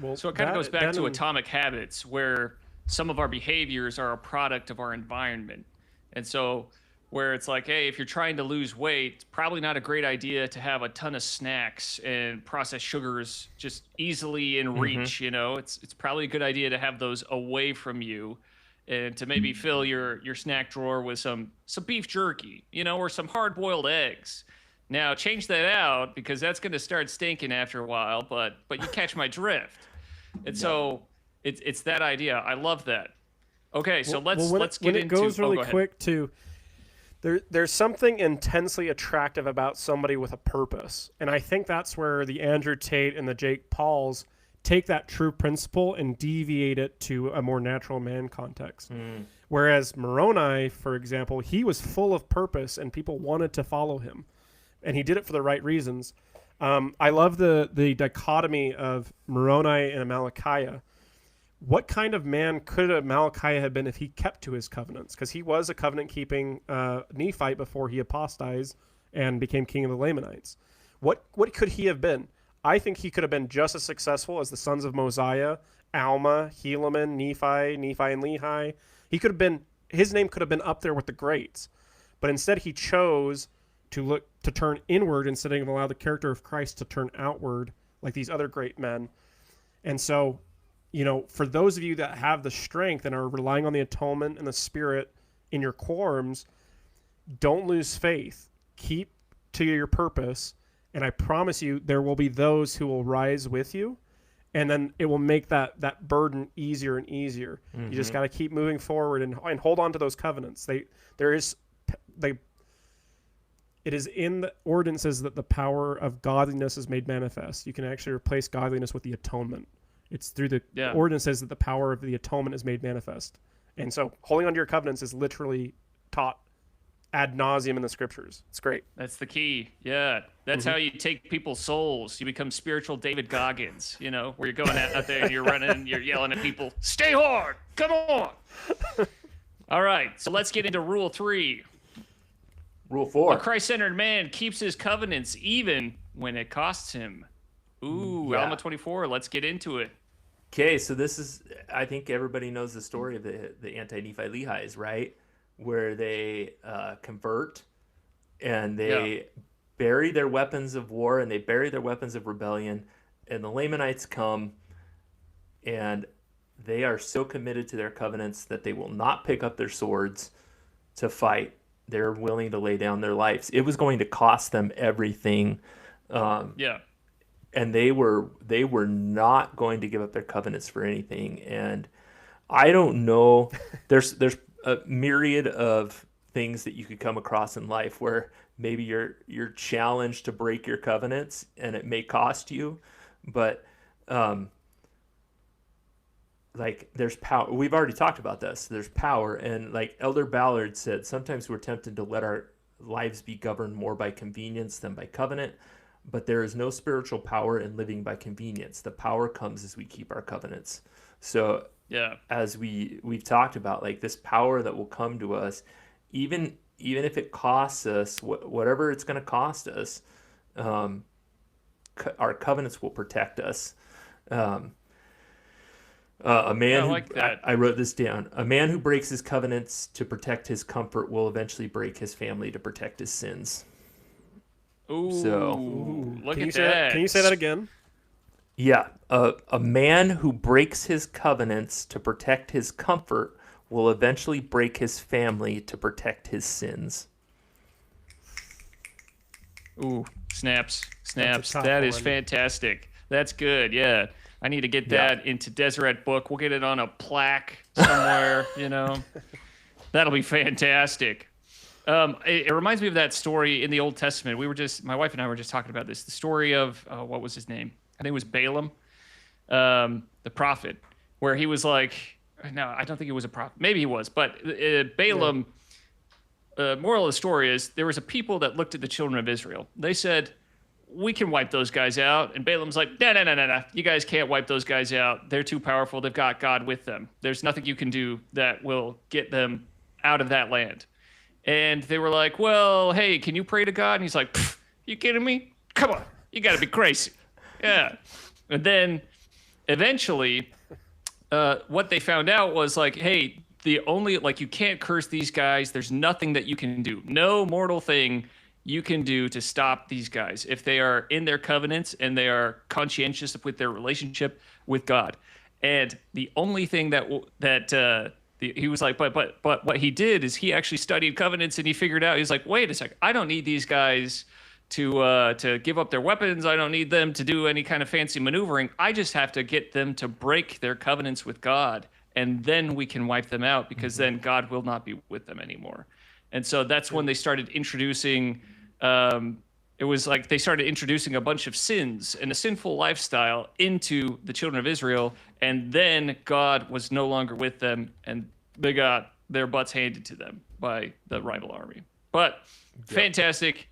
Well, so it kind of goes back to atomic habits, where some of our behaviors are a product of our environment. And so where it's like, hey, if you're trying to lose weight, it's probably not a great idea to have a ton of snacks and processed sugars just easily in reach. You know, it's probably a good idea to have those away from you, and to maybe fill your snack drawer with some beef jerky, you know, or some hard-boiled eggs. Now, change that out, because that's going to start stinking after a while, but you catch my drift. And so it's that idea. I love that. Okay, so let's get into... When it goes really quick to... There's something intensely attractive about somebody with a purpose. And I think that's where the Andrew Tate and the Jake Pauls take that true principle and deviate it to a more natural man context. Whereas Moroni, for example, he was full of purpose and people wanted to follow him. And he did it for the right reasons. I love the dichotomy of Moroni and Amalickiah. What kind of man could Amalickiah have been if he kept to his covenants? Because he was a covenant-keeping Nephite before he apostatized and became king of the Lamanites. What could he have been? I think he could have been just as successful as the sons of Mosiah, Alma, Helaman, Nephi and Lehi. He could have been. His name could have been up there with the greats, but instead he chose to turn inward instead of allow the character of Christ to turn outward like these other great men. And so, you know, for those of you that have the strength and are relying on the atonement and the Spirit in your quorums, don't lose faith. Keep to your purpose, and I promise you there will be those who will rise with you, and then it will make that burden easier and easier. You just got to keep moving forward and hold on to those covenants. It is in the ordinances that the power of godliness is made manifest. You can actually replace godliness with the atonement. It's through the ordinances that the power of the atonement is made manifest. And so holding on to your covenants is literally taught ad nauseum in the scriptures. It's great. That's the key. Yeah. That's how you take people's souls. You become spiritual David Goggins, you know, where you're going out there and you're running, you're yelling at people, stay hard, come on. All right. So let's get into rule 3. Rule 4. A Christ-centered man keeps his covenants even when it costs him. Ooh, Alma 24. Let's get into it. Okay, so this is, I think everybody knows the story of the Anti-Nephi-Lehies, right? Where they convert and they bury their weapons of war and they bury their weapons of rebellion, and the Lamanites come and they are so committed to their covenants that they will not pick up their swords to fight. They're willing to lay down their lives. It was going to cost them everything. And they were not going to give up their covenants for anything. And I don't know. There's a myriad of things that you could come across in life where maybe you're challenged to break your covenants and it may cost you, but like there's power. We've already talked about this. There's power, and like Elder Ballard said, sometimes we're tempted to let our lives be governed more by convenience than by covenant, but there is no spiritual power in living by convenience. The power comes as we keep our covenants. So as we've talked about, like this power that will come to us, even if it costs us whatever it's going to cost us, our covenants will protect us. A man I wrote this down. A man who breaks his covenants to protect his comfort will eventually break his family to protect his sins. Ooh, look at that. Can you say that again? Yeah. A man who breaks his covenants to protect his comfort will eventually break his family to protect his sins. Ooh, Snaps. That's a tough That is one. fantastic. That's good. Yeah. I need to get that into Deseret Book. We'll get it on a plaque somewhere, That'll be fantastic. It reminds me of that story in the Old Testament. My wife and I were just talking about this. The story of, what was his name? I think it was Balaam, the prophet, where he was like, no, I don't think he was a prophet. Maybe he was, but Balaam, moral of the story is there was a people that looked at the children of Israel. They said, we can wipe those guys out. And Balaam's like, no. You guys can't wipe those guys out. They're too powerful. They've got God with them. There's nothing you can do that will get them out of that land. And they were like, well, hey, can you pray to God? And he's like, you kidding me? Come on. You got to be crazy. Yeah. And then eventually what they found out was like, hey, you can't curse these guys. There's nothing that you can do. No mortal thing you can do to stop these guys if they are in their covenants and they are conscientious with their relationship with God. And the only thing he was like, but what he did is he actually studied covenants and he figured out, he's like, wait a second, I don't need these guys to give up their weapons. I don't need them to do any kind of fancy maneuvering. I just have to get them to break their covenants with God, and then we can wipe them out, because then God will not be with them anymore. And so that's when they started introducing, it was like they started introducing a bunch of sins and a sinful lifestyle into the children of Israel, and then God was no longer with them, and they got their butts handed to them by the rival army. But fantastic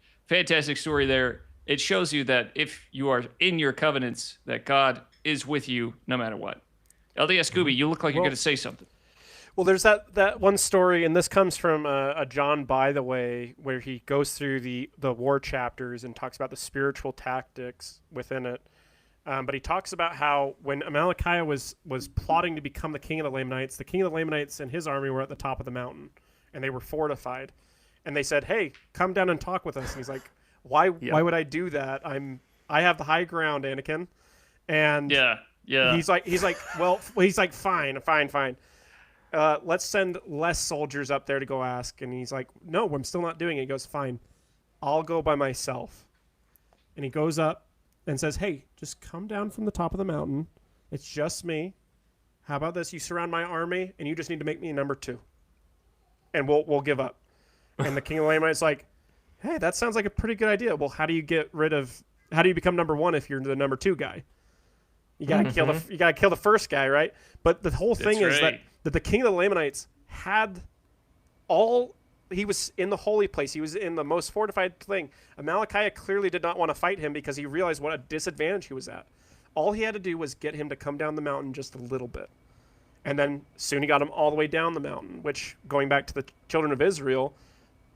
story there. It shows you that if you are in your covenants, that God is with you no matter what. LDS Scooby, you look like you're going to say something. Well, there's that one story, and this comes from a John By the Way, where he goes through the war chapters and talks about the spiritual tactics within it. But he talks about how when Amalickiah was plotting to become the king of the Lamanites and his army were at the top of the mountain, and they were fortified. And they said, hey, come down and talk with us. And he's like, why would I do that? I have the high ground, Anakin. And he's like, fine. Let's send less soldiers up there to go ask. And he's like, no, I'm still not doing it. He goes, fine, I'll go by myself. And he goes up and says, hey, just come down from the top of the mountain. It's just me. How about this? You surround my army, and you just need to make me number 2. And we'll give up. And the king of the Lamanites is like, hey, that sounds like a pretty good idea. Well, how do you become number 1 if you're the number 2 guy? You gotta kill the first guy, right? But the whole thing is that the king of the Lamanites he was in the holy place. He was in the most fortified thing. Amalickiah clearly did not want to fight him because he realized what a disadvantage he was at. All he had to do was get him to come down the mountain just a little bit. And then soon he got him all the way down the mountain, which, going back to the children of Israel,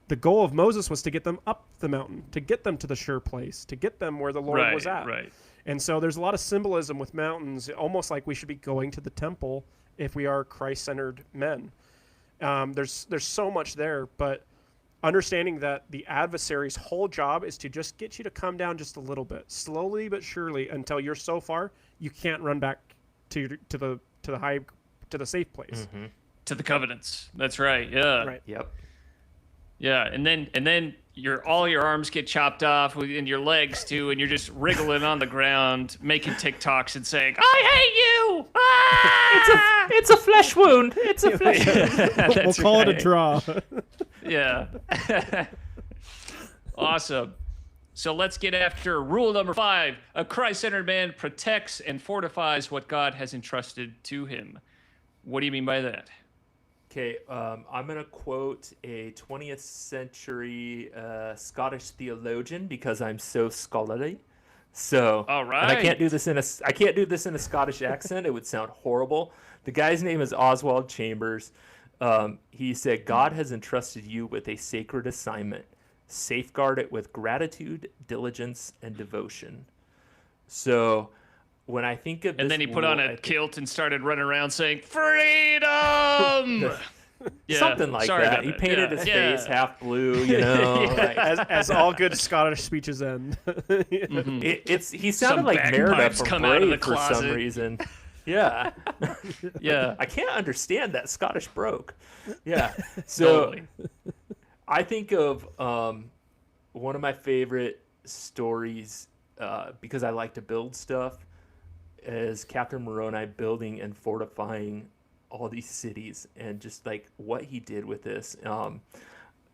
the goal of Moses was to get them up the mountain, to get them to the sure place, to get them where the Lord was at. Right. And so there's a lot of symbolism with mountains, almost like we should be going to the temple if we are Christ-centered men. There's so much there, but understanding that the adversary's whole job is to just get you to come down just a little bit, slowly but surely, until you're so far you can't run back to the safe place, to the covenants. That's right. Yeah. Right. Yep. Yeah, and then all your arms get chopped off, and your legs too, and you're just wriggling on the ground, making TikToks and saying, "I hate you!" Ah! It's a flesh wound. It's a flesh wound. We'll call it a draw. Yeah. Awesome. So let's get after rule number 5. A Christ-centered man protects and fortifies what God has entrusted to him. What do you mean by that? Okay, I'm going to quote a 20th century Scottish theologian because I'm so scholarly. So, all right. And I can't do this in a Scottish accent. It would sound horrible. The guy's name is Oswald Chambers. He said, God has entrusted you with a sacred assignment. Safeguard it with gratitude, diligence, and devotion. So when I think of this, and then he put on a kilt and started running around saying, freedom! Something like that. He painted his face half blue, as all good Scottish speeches end. He sounded like Merida from Brave for some reason. Yeah. Yeah. I can't understand that Scottish brogue. Yeah. So I think of one of my favorite stories because I like to build stuff is Captain Moroni building and fortifying all these cities and just like what he did with this.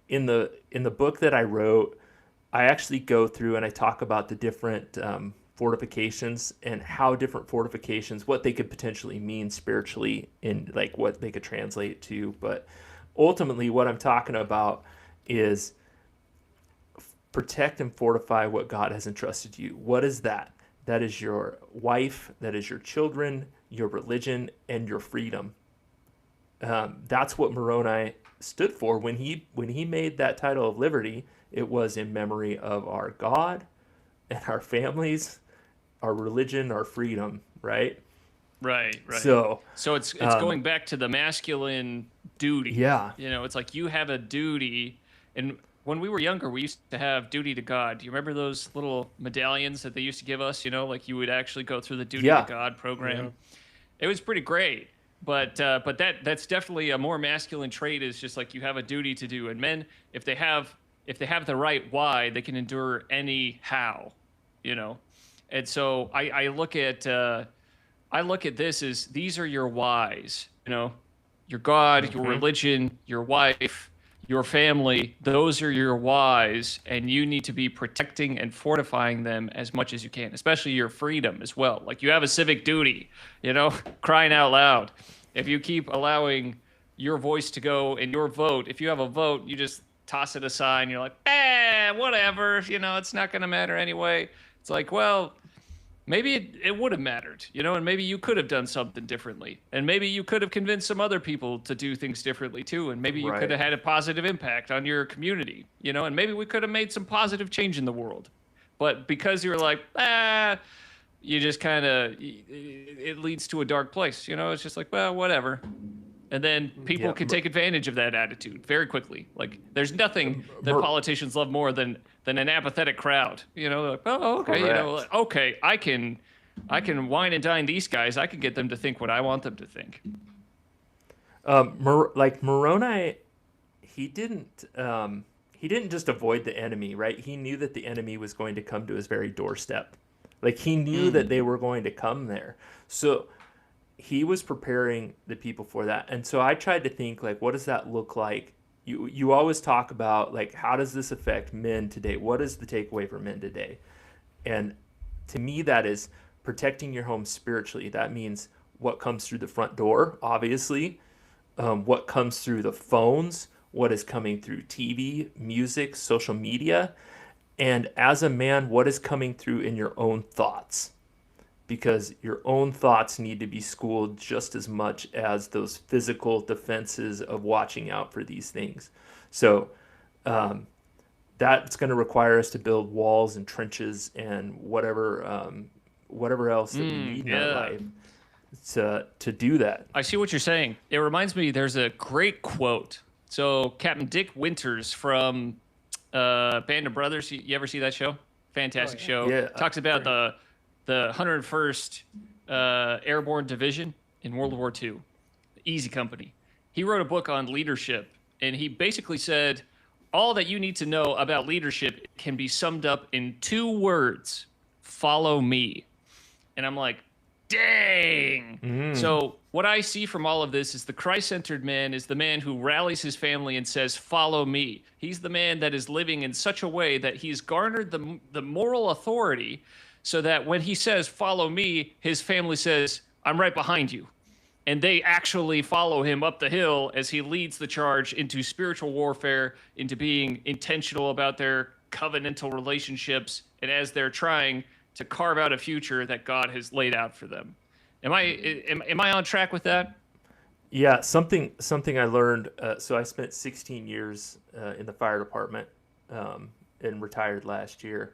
In the book that I wrote, I actually go through and I talk about the different fortifications and how different fortifications, what they could potentially mean spiritually in like what they could translate to. But ultimately what I'm talking about is protect and fortify what God has entrusted you. What is that? That is your wife, that is your children, your religion, and your freedom. That's what Moroni stood for when he made that title of liberty. It was in memory of our God and our families, our religion, our freedom, right? Right. So it's going back to the masculine duty. Yeah. It's like you have a duty. And when we were younger, we used to have duty to God. Do you remember those little medallions that they used to give us? Like you would actually go through the duty to God program. Yeah. It was pretty great. But that's definitely a more masculine trait, is just like you have a duty to do. And men, if they have the right why, they can endure any how, And so I look at this as these are your whys, your God, your religion, your wife, your family. Those are your whys, and you need to be protecting and fortifying them as much as you can, especially your freedom as well. Like you have a civic duty, crying out loud. If you keep allowing your voice to go and your vote, if you have a vote, you just toss it aside and you're like, whatever, it's not going to matter anyway. It's like, well, maybe it would have mattered, and maybe you could have done something differently. And maybe you could have convinced some other people to do things differently too. And maybe you could have had a positive impact on your community, and maybe we could have made some positive change in the world. But because you're like, you just kind of, it leads to a dark place, it's just like, well, whatever. And then people can take advantage of that attitude very quickly. Like there's nothing that politicians love more than an apathetic crowd. Like, oh, okay, okay, I can wine and dine these guys. I can get them to think what I want them to think. Like Moroni, he didn't just avoid the enemy, right? He knew that the enemy was going to come to his very doorstep. Like he knew that they were going to come there. So he was preparing the people for that. And so I tried to think, like, what does that look like? You always talk about, like, how does this affect men today? What is the takeaway for men today? And to me, that is protecting your home spiritually. That means what comes through the front door, obviously, what comes through the phones, what is coming through TV, music, social media, and as a man, what is coming through in your own thoughts. Because your own thoughts need to be schooled just as much as those physical defenses of watching out for these things. So that's going to require us to build walls and trenches and whatever else that we need in our life to do that. I see what you're saying. It reminds me, there's a great quote. So Captain Dick Winters from Band of Brothers, you ever see that show? Fantastic show. Yeah, talks about the 101st Airborne Division in World War II, Easy Company. He wrote a book on leadership, and he basically said, all that you need to know about leadership can be summed up in 2 words: follow me. And I'm like, dang. So what I see from all of this is the Christ-centered man is the man who rallies his family and says, follow me. He's the man that is living in such a way that he's garnered the moral authority, so that when he says, follow me, his family says, I'm right behind you. And they actually follow him up the hill as he leads the charge into spiritual warfare, into being intentional about their covenantal relationships, and as they're trying to carve out a future that God has laid out for them. Am I on track with that? Yeah, something I learned. So I spent 16 years in the fire department and retired last year.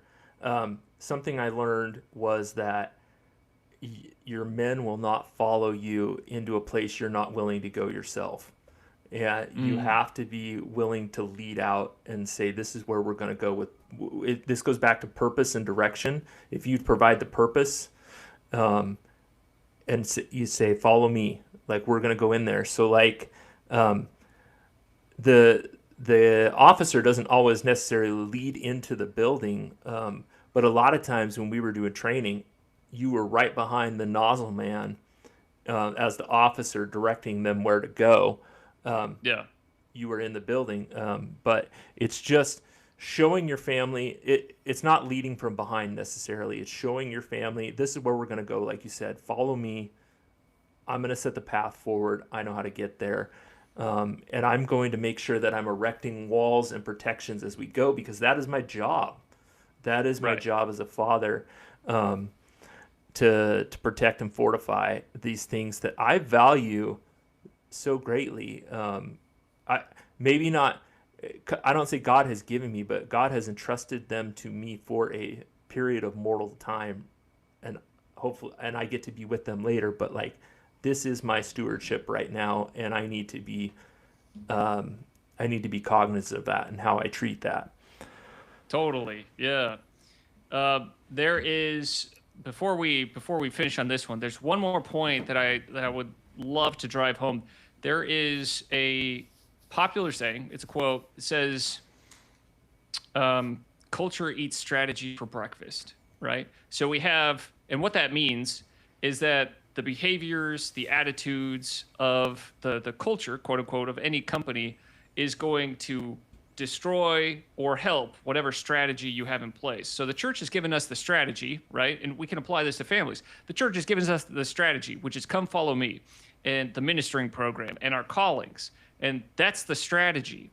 Something I learned was that your men will not follow you into a place you're not willing to go yourself. Yeah, you have to be willing to lead out and say, this is where we're going to go with it. This goes back to purpose and direction. If you provide the purpose and you say, follow me, like we're going to go in there. So like the officer doesn't always necessarily lead into the building, But a lot of times when we were doing training, you were right behind the nozzle man as the officer directing them where to go. Yeah. You were in the building, but it's just showing your family. It's not leading from behind necessarily. It's showing your family, this is where we're going to go. Like you said, follow me. I'm going to set the path forward. I know how to get there. And I'm going to make sure that I'm erecting walls and protections as we go, because that is my job. That is my job as a father, to protect and fortify these things that I value so greatly. I don't say God has given me, but God has entrusted them to me for a period of mortal time, and hopefully, and I get to be with them later. But like, this is my stewardship right now, and I need to be cognizant of that and how I treat that. Totally, yeah. There is, before we finish on this one, there's one more point that I would love to drive home. There is a popular saying, it's a quote, it says, culture eats strategy for breakfast, right? So we have, and what that means is that the behaviors, the attitudes of the culture, quote unquote, of any company is going to destroy or help whatever strategy you have in place. So the church has given us the strategy, right? And we can apply this to families. The church has given us the strategy, which is come follow me, and the ministering program and our callings. And that's the strategy.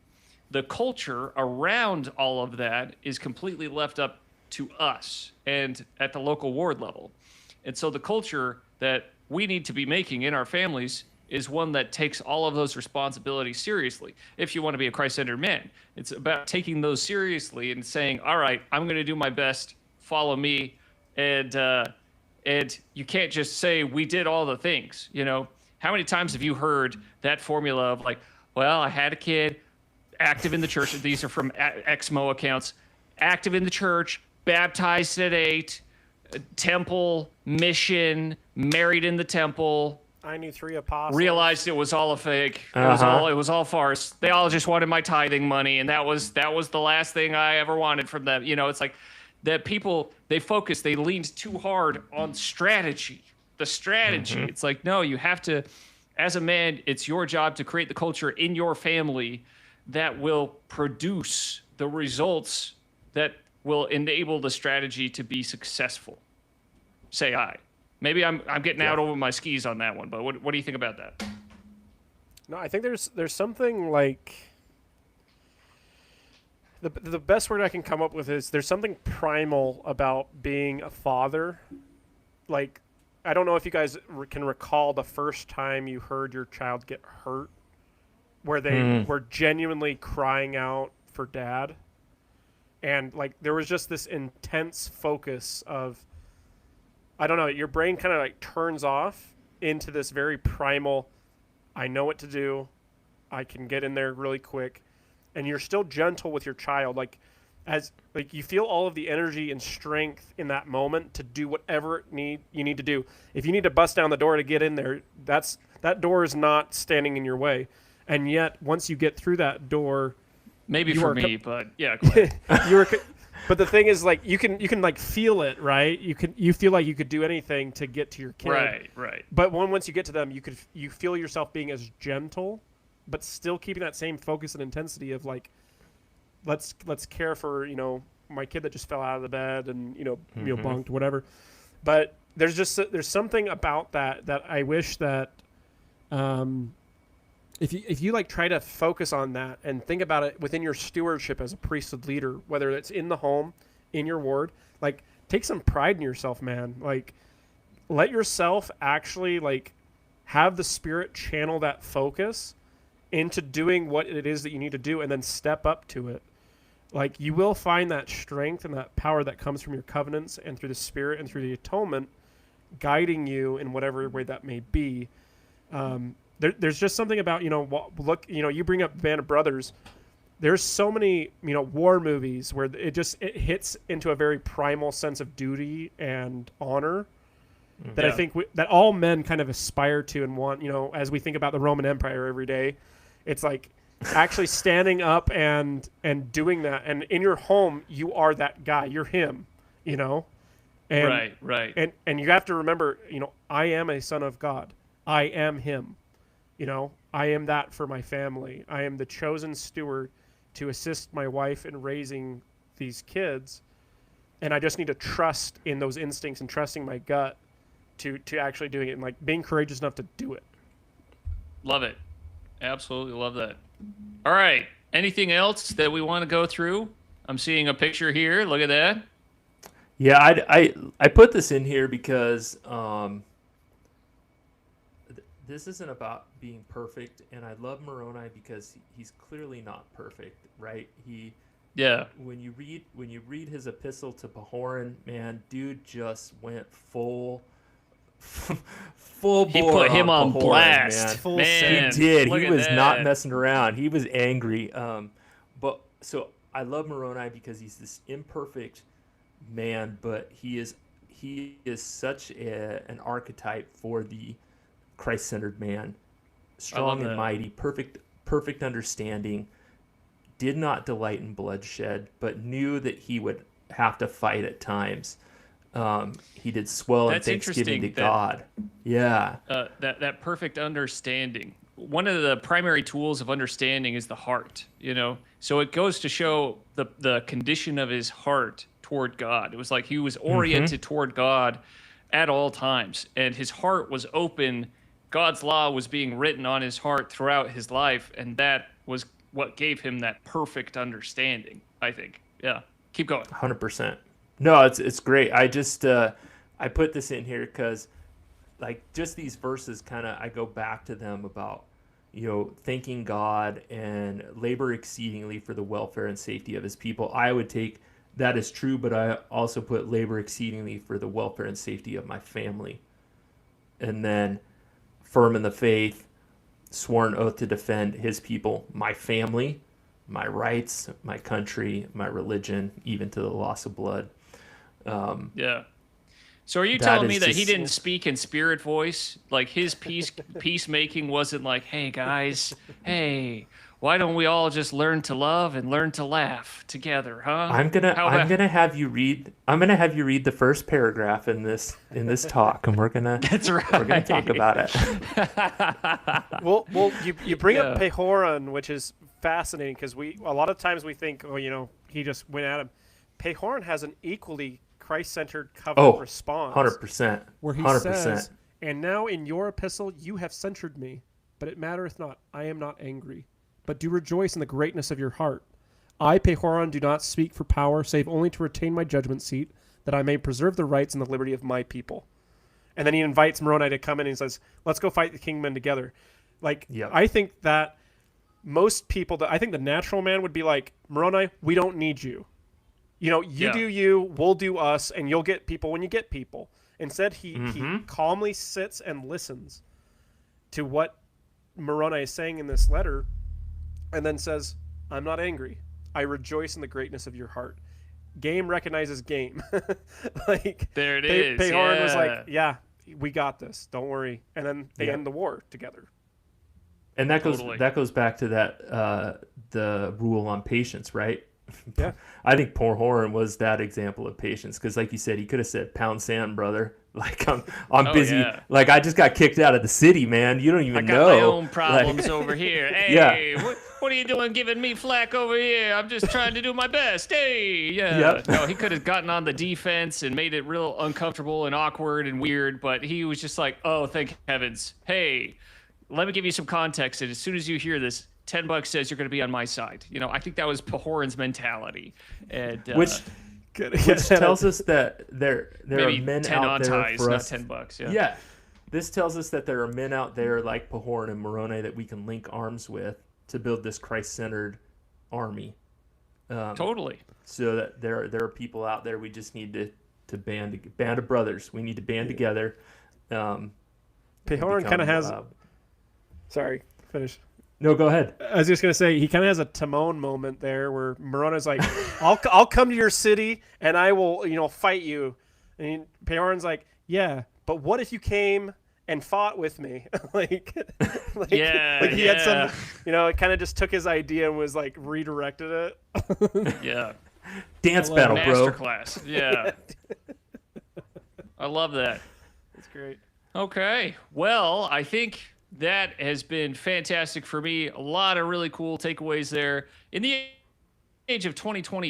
The culture around all of that is completely left up to us and at the local ward level. And so the culture that we need to be making in our families is one that takes all of those responsibilities seriously. If you want to be a Christ-centered man, it's about taking those seriously and saying, all right, I'm going to do my best, follow me. And you can't just say we did all the things. You know, how many times have you heard that formula of like, well, I had a kid active in the church. These are from XMO accounts, active in the church, baptized at 8, temple, mission, married in the temple. I knew 3 apostles. Realized it was all a fake. It was all farce. They all just wanted my tithing money, and that was the last thing I ever wanted from them. You know, it's like that people, they leaned too hard on strategy. The strategy. Mm-hmm. It's like, no, you have to, as a man, it's your job to create the culture in your family that will produce the results that will enable the strategy to be successful. Say I. Maybe I'm getting out over my skis on that one, but what do you think about that? No, I think there's something like the best word I can come up with is there's something primal about being a father. Like, I don't know if you guys can recall the first time you heard your child get hurt, where they were genuinely crying out for dad. And like there was just this intense focus of, I don't know, your brain kind of like turns off into this very primal, I know what to do, I can get in there really quick, and you're still gentle with your child, like you feel all of the energy and strength in that moment to do whatever you need to do. If you need to bust down the door to get in there, that door is not standing in your way. And yet once you get through that door, maybe for me, but yeah, go ahead. But the thing is, like, you can like feel it, right? You feel like you could do anything to get to your kid, right. But once you get to them, you feel yourself being as gentle, but still keeping that same focus and intensity of like, let's care for my kid that just fell out of the bed and bunked, whatever. But there's something about that I wish that if you like try to focus on that and think about it within your stewardship as a priesthood leader, whether it's in the home, in your ward, like take some pride in yourself, man. Like let yourself actually like have the Spirit channel that focus into doing what it is that you need to do, and then step up to it. Like you will find that strength and that power that comes from your covenants and through the Spirit and through the atonement guiding you in whatever way that may be. There's just something about, you bring up Band of Brothers. There's so many, war movies where it hits into a very primal sense of duty and honor that I think that all men kind of aspire to and want, as we think about the Roman Empire every day. It's like actually standing up and doing that. And in your home, you are that guy. You're him. you know? And, Right. And you have to remember, you know, I am a son of God. I am him. You know, I am that for my family. I am the chosen steward to assist my wife in raising these kids. And I just need to trust in those instincts and trusting my gut to actually doing it and like being courageous enough to do it. Love it. Absolutely love that. All right. Anything else that we want to go through? I'm seeing a picture here. Look at that. Yeah, I put this in here because this isn't about being perfect, and I love Moroni because he's clearly not perfect, right? When you read his epistle to Pahoran, man, dude just went full bore. He put him on Pahoran, blast. Man, he did. Look He at was that. not messing around. He was angry. But so I love Moroni because he's this imperfect man, but he is such an archetype for the Christ-centered man, strong and mighty, perfect understanding, did not delight in bloodshed, but knew that he would have to fight at times. He did swell in thanksgiving to God. Yeah. That perfect understanding. One of the primary tools of understanding is the heart, you know? So it goes to show the condition of his heart toward God. It was like he was oriented toward God at all times, and his heart was open. God's law was being written on his heart throughout his life, and that was what gave him that perfect understanding, I think. Yeah. Keep going. 100%. No, it's great. I just I put this in here because like just these verses I go back to them about, you know, thanking God and labor exceedingly for the welfare and safety of his people. I would take that as true, but I also put labor exceedingly for the welfare and safety of my family. And then firm in the faith, sworn oath to defend his people, my family, my rights, my country, my religion, even to the loss of blood. Yeah. So are you telling me that he didn't speak in spirit voice? Like his peacemaking wasn't like, hey guys, hey, why don't we all just learn to love and learn to laugh together, huh? I'm gonna have you read the first paragraph in this talk, and we're gonna talk about it. Well, you bring up Pahoran, which is fascinating because a lot of times we think, oh, you know, he just went at him. Pahoran has an equally Christ-centered covenant response. 100%. Where he 100%. says, and now in your epistle you have censured me, but it mattereth not. I am not angry, but do rejoice in the greatness of your heart. I, Pahoran, do not speak for power, save only to retain my judgment seat, that I may preserve the rights and the liberty of my people. And then he invites Moroni to come in and he says, let's go fight the kingmen together. Like, yep. I think that most people, I think the natural man would be like, Moroni, we don't need you. You know, you do you, we'll do us, and you'll get people when you get people. Instead, he calmly sits and listens to what Moroni is saying in this letter, and then says, I'm not angry. I rejoice in the greatness of your heart. Game recognizes game. Like there it is. Pahoran was like, yeah, we got this. Don't worry. And then they end the war together. And that goes back to that the rule on patience, right? Yeah. I think Pahoran was that example of patience because, like you said, he could have said, "Pound sand, brother." Like I'm busy. Yeah. Like I just got kicked out of the city, man. You don't even know. I got my own problems over here. Hey, what are you doing giving me flack over here? I'm just trying to do my best. Hey, yeah. Yep. No, he could have gotten on the defense and made it real uncomfortable and awkward and weird, but he was just like, oh, thank heavens. Hey, let me give you some context. And as soon as you hear this, $10 says you're going to be on my side. You know, I think that was Pahoran's mentality. And which tells us that there are men 10 out there ties, for us. Not $10. Yeah. This tells us that there are men out there like Pahoran and Moroni that we can link arms with to build this Christ-centered army. Totally. So that there are people out there we just need to band of brothers. We need to band together. Pahoran kind of has. Sorry, finish. No, go ahead. I was just gonna say he kind of has a Timon moment there, where Moroni's like, "I'll come to your city and I will, you know, fight you," and Pahoran's like, "Yeah, but what if you came and fought with me?" like he had some, you know, it kind of just took his idea and was like redirected it. Yeah. Dance battle, bro. Masterclass. Yeah. I love that. That's great. Okay. Well, I think that has been fantastic for me. A lot of really cool takeaways there. In the age of 2020,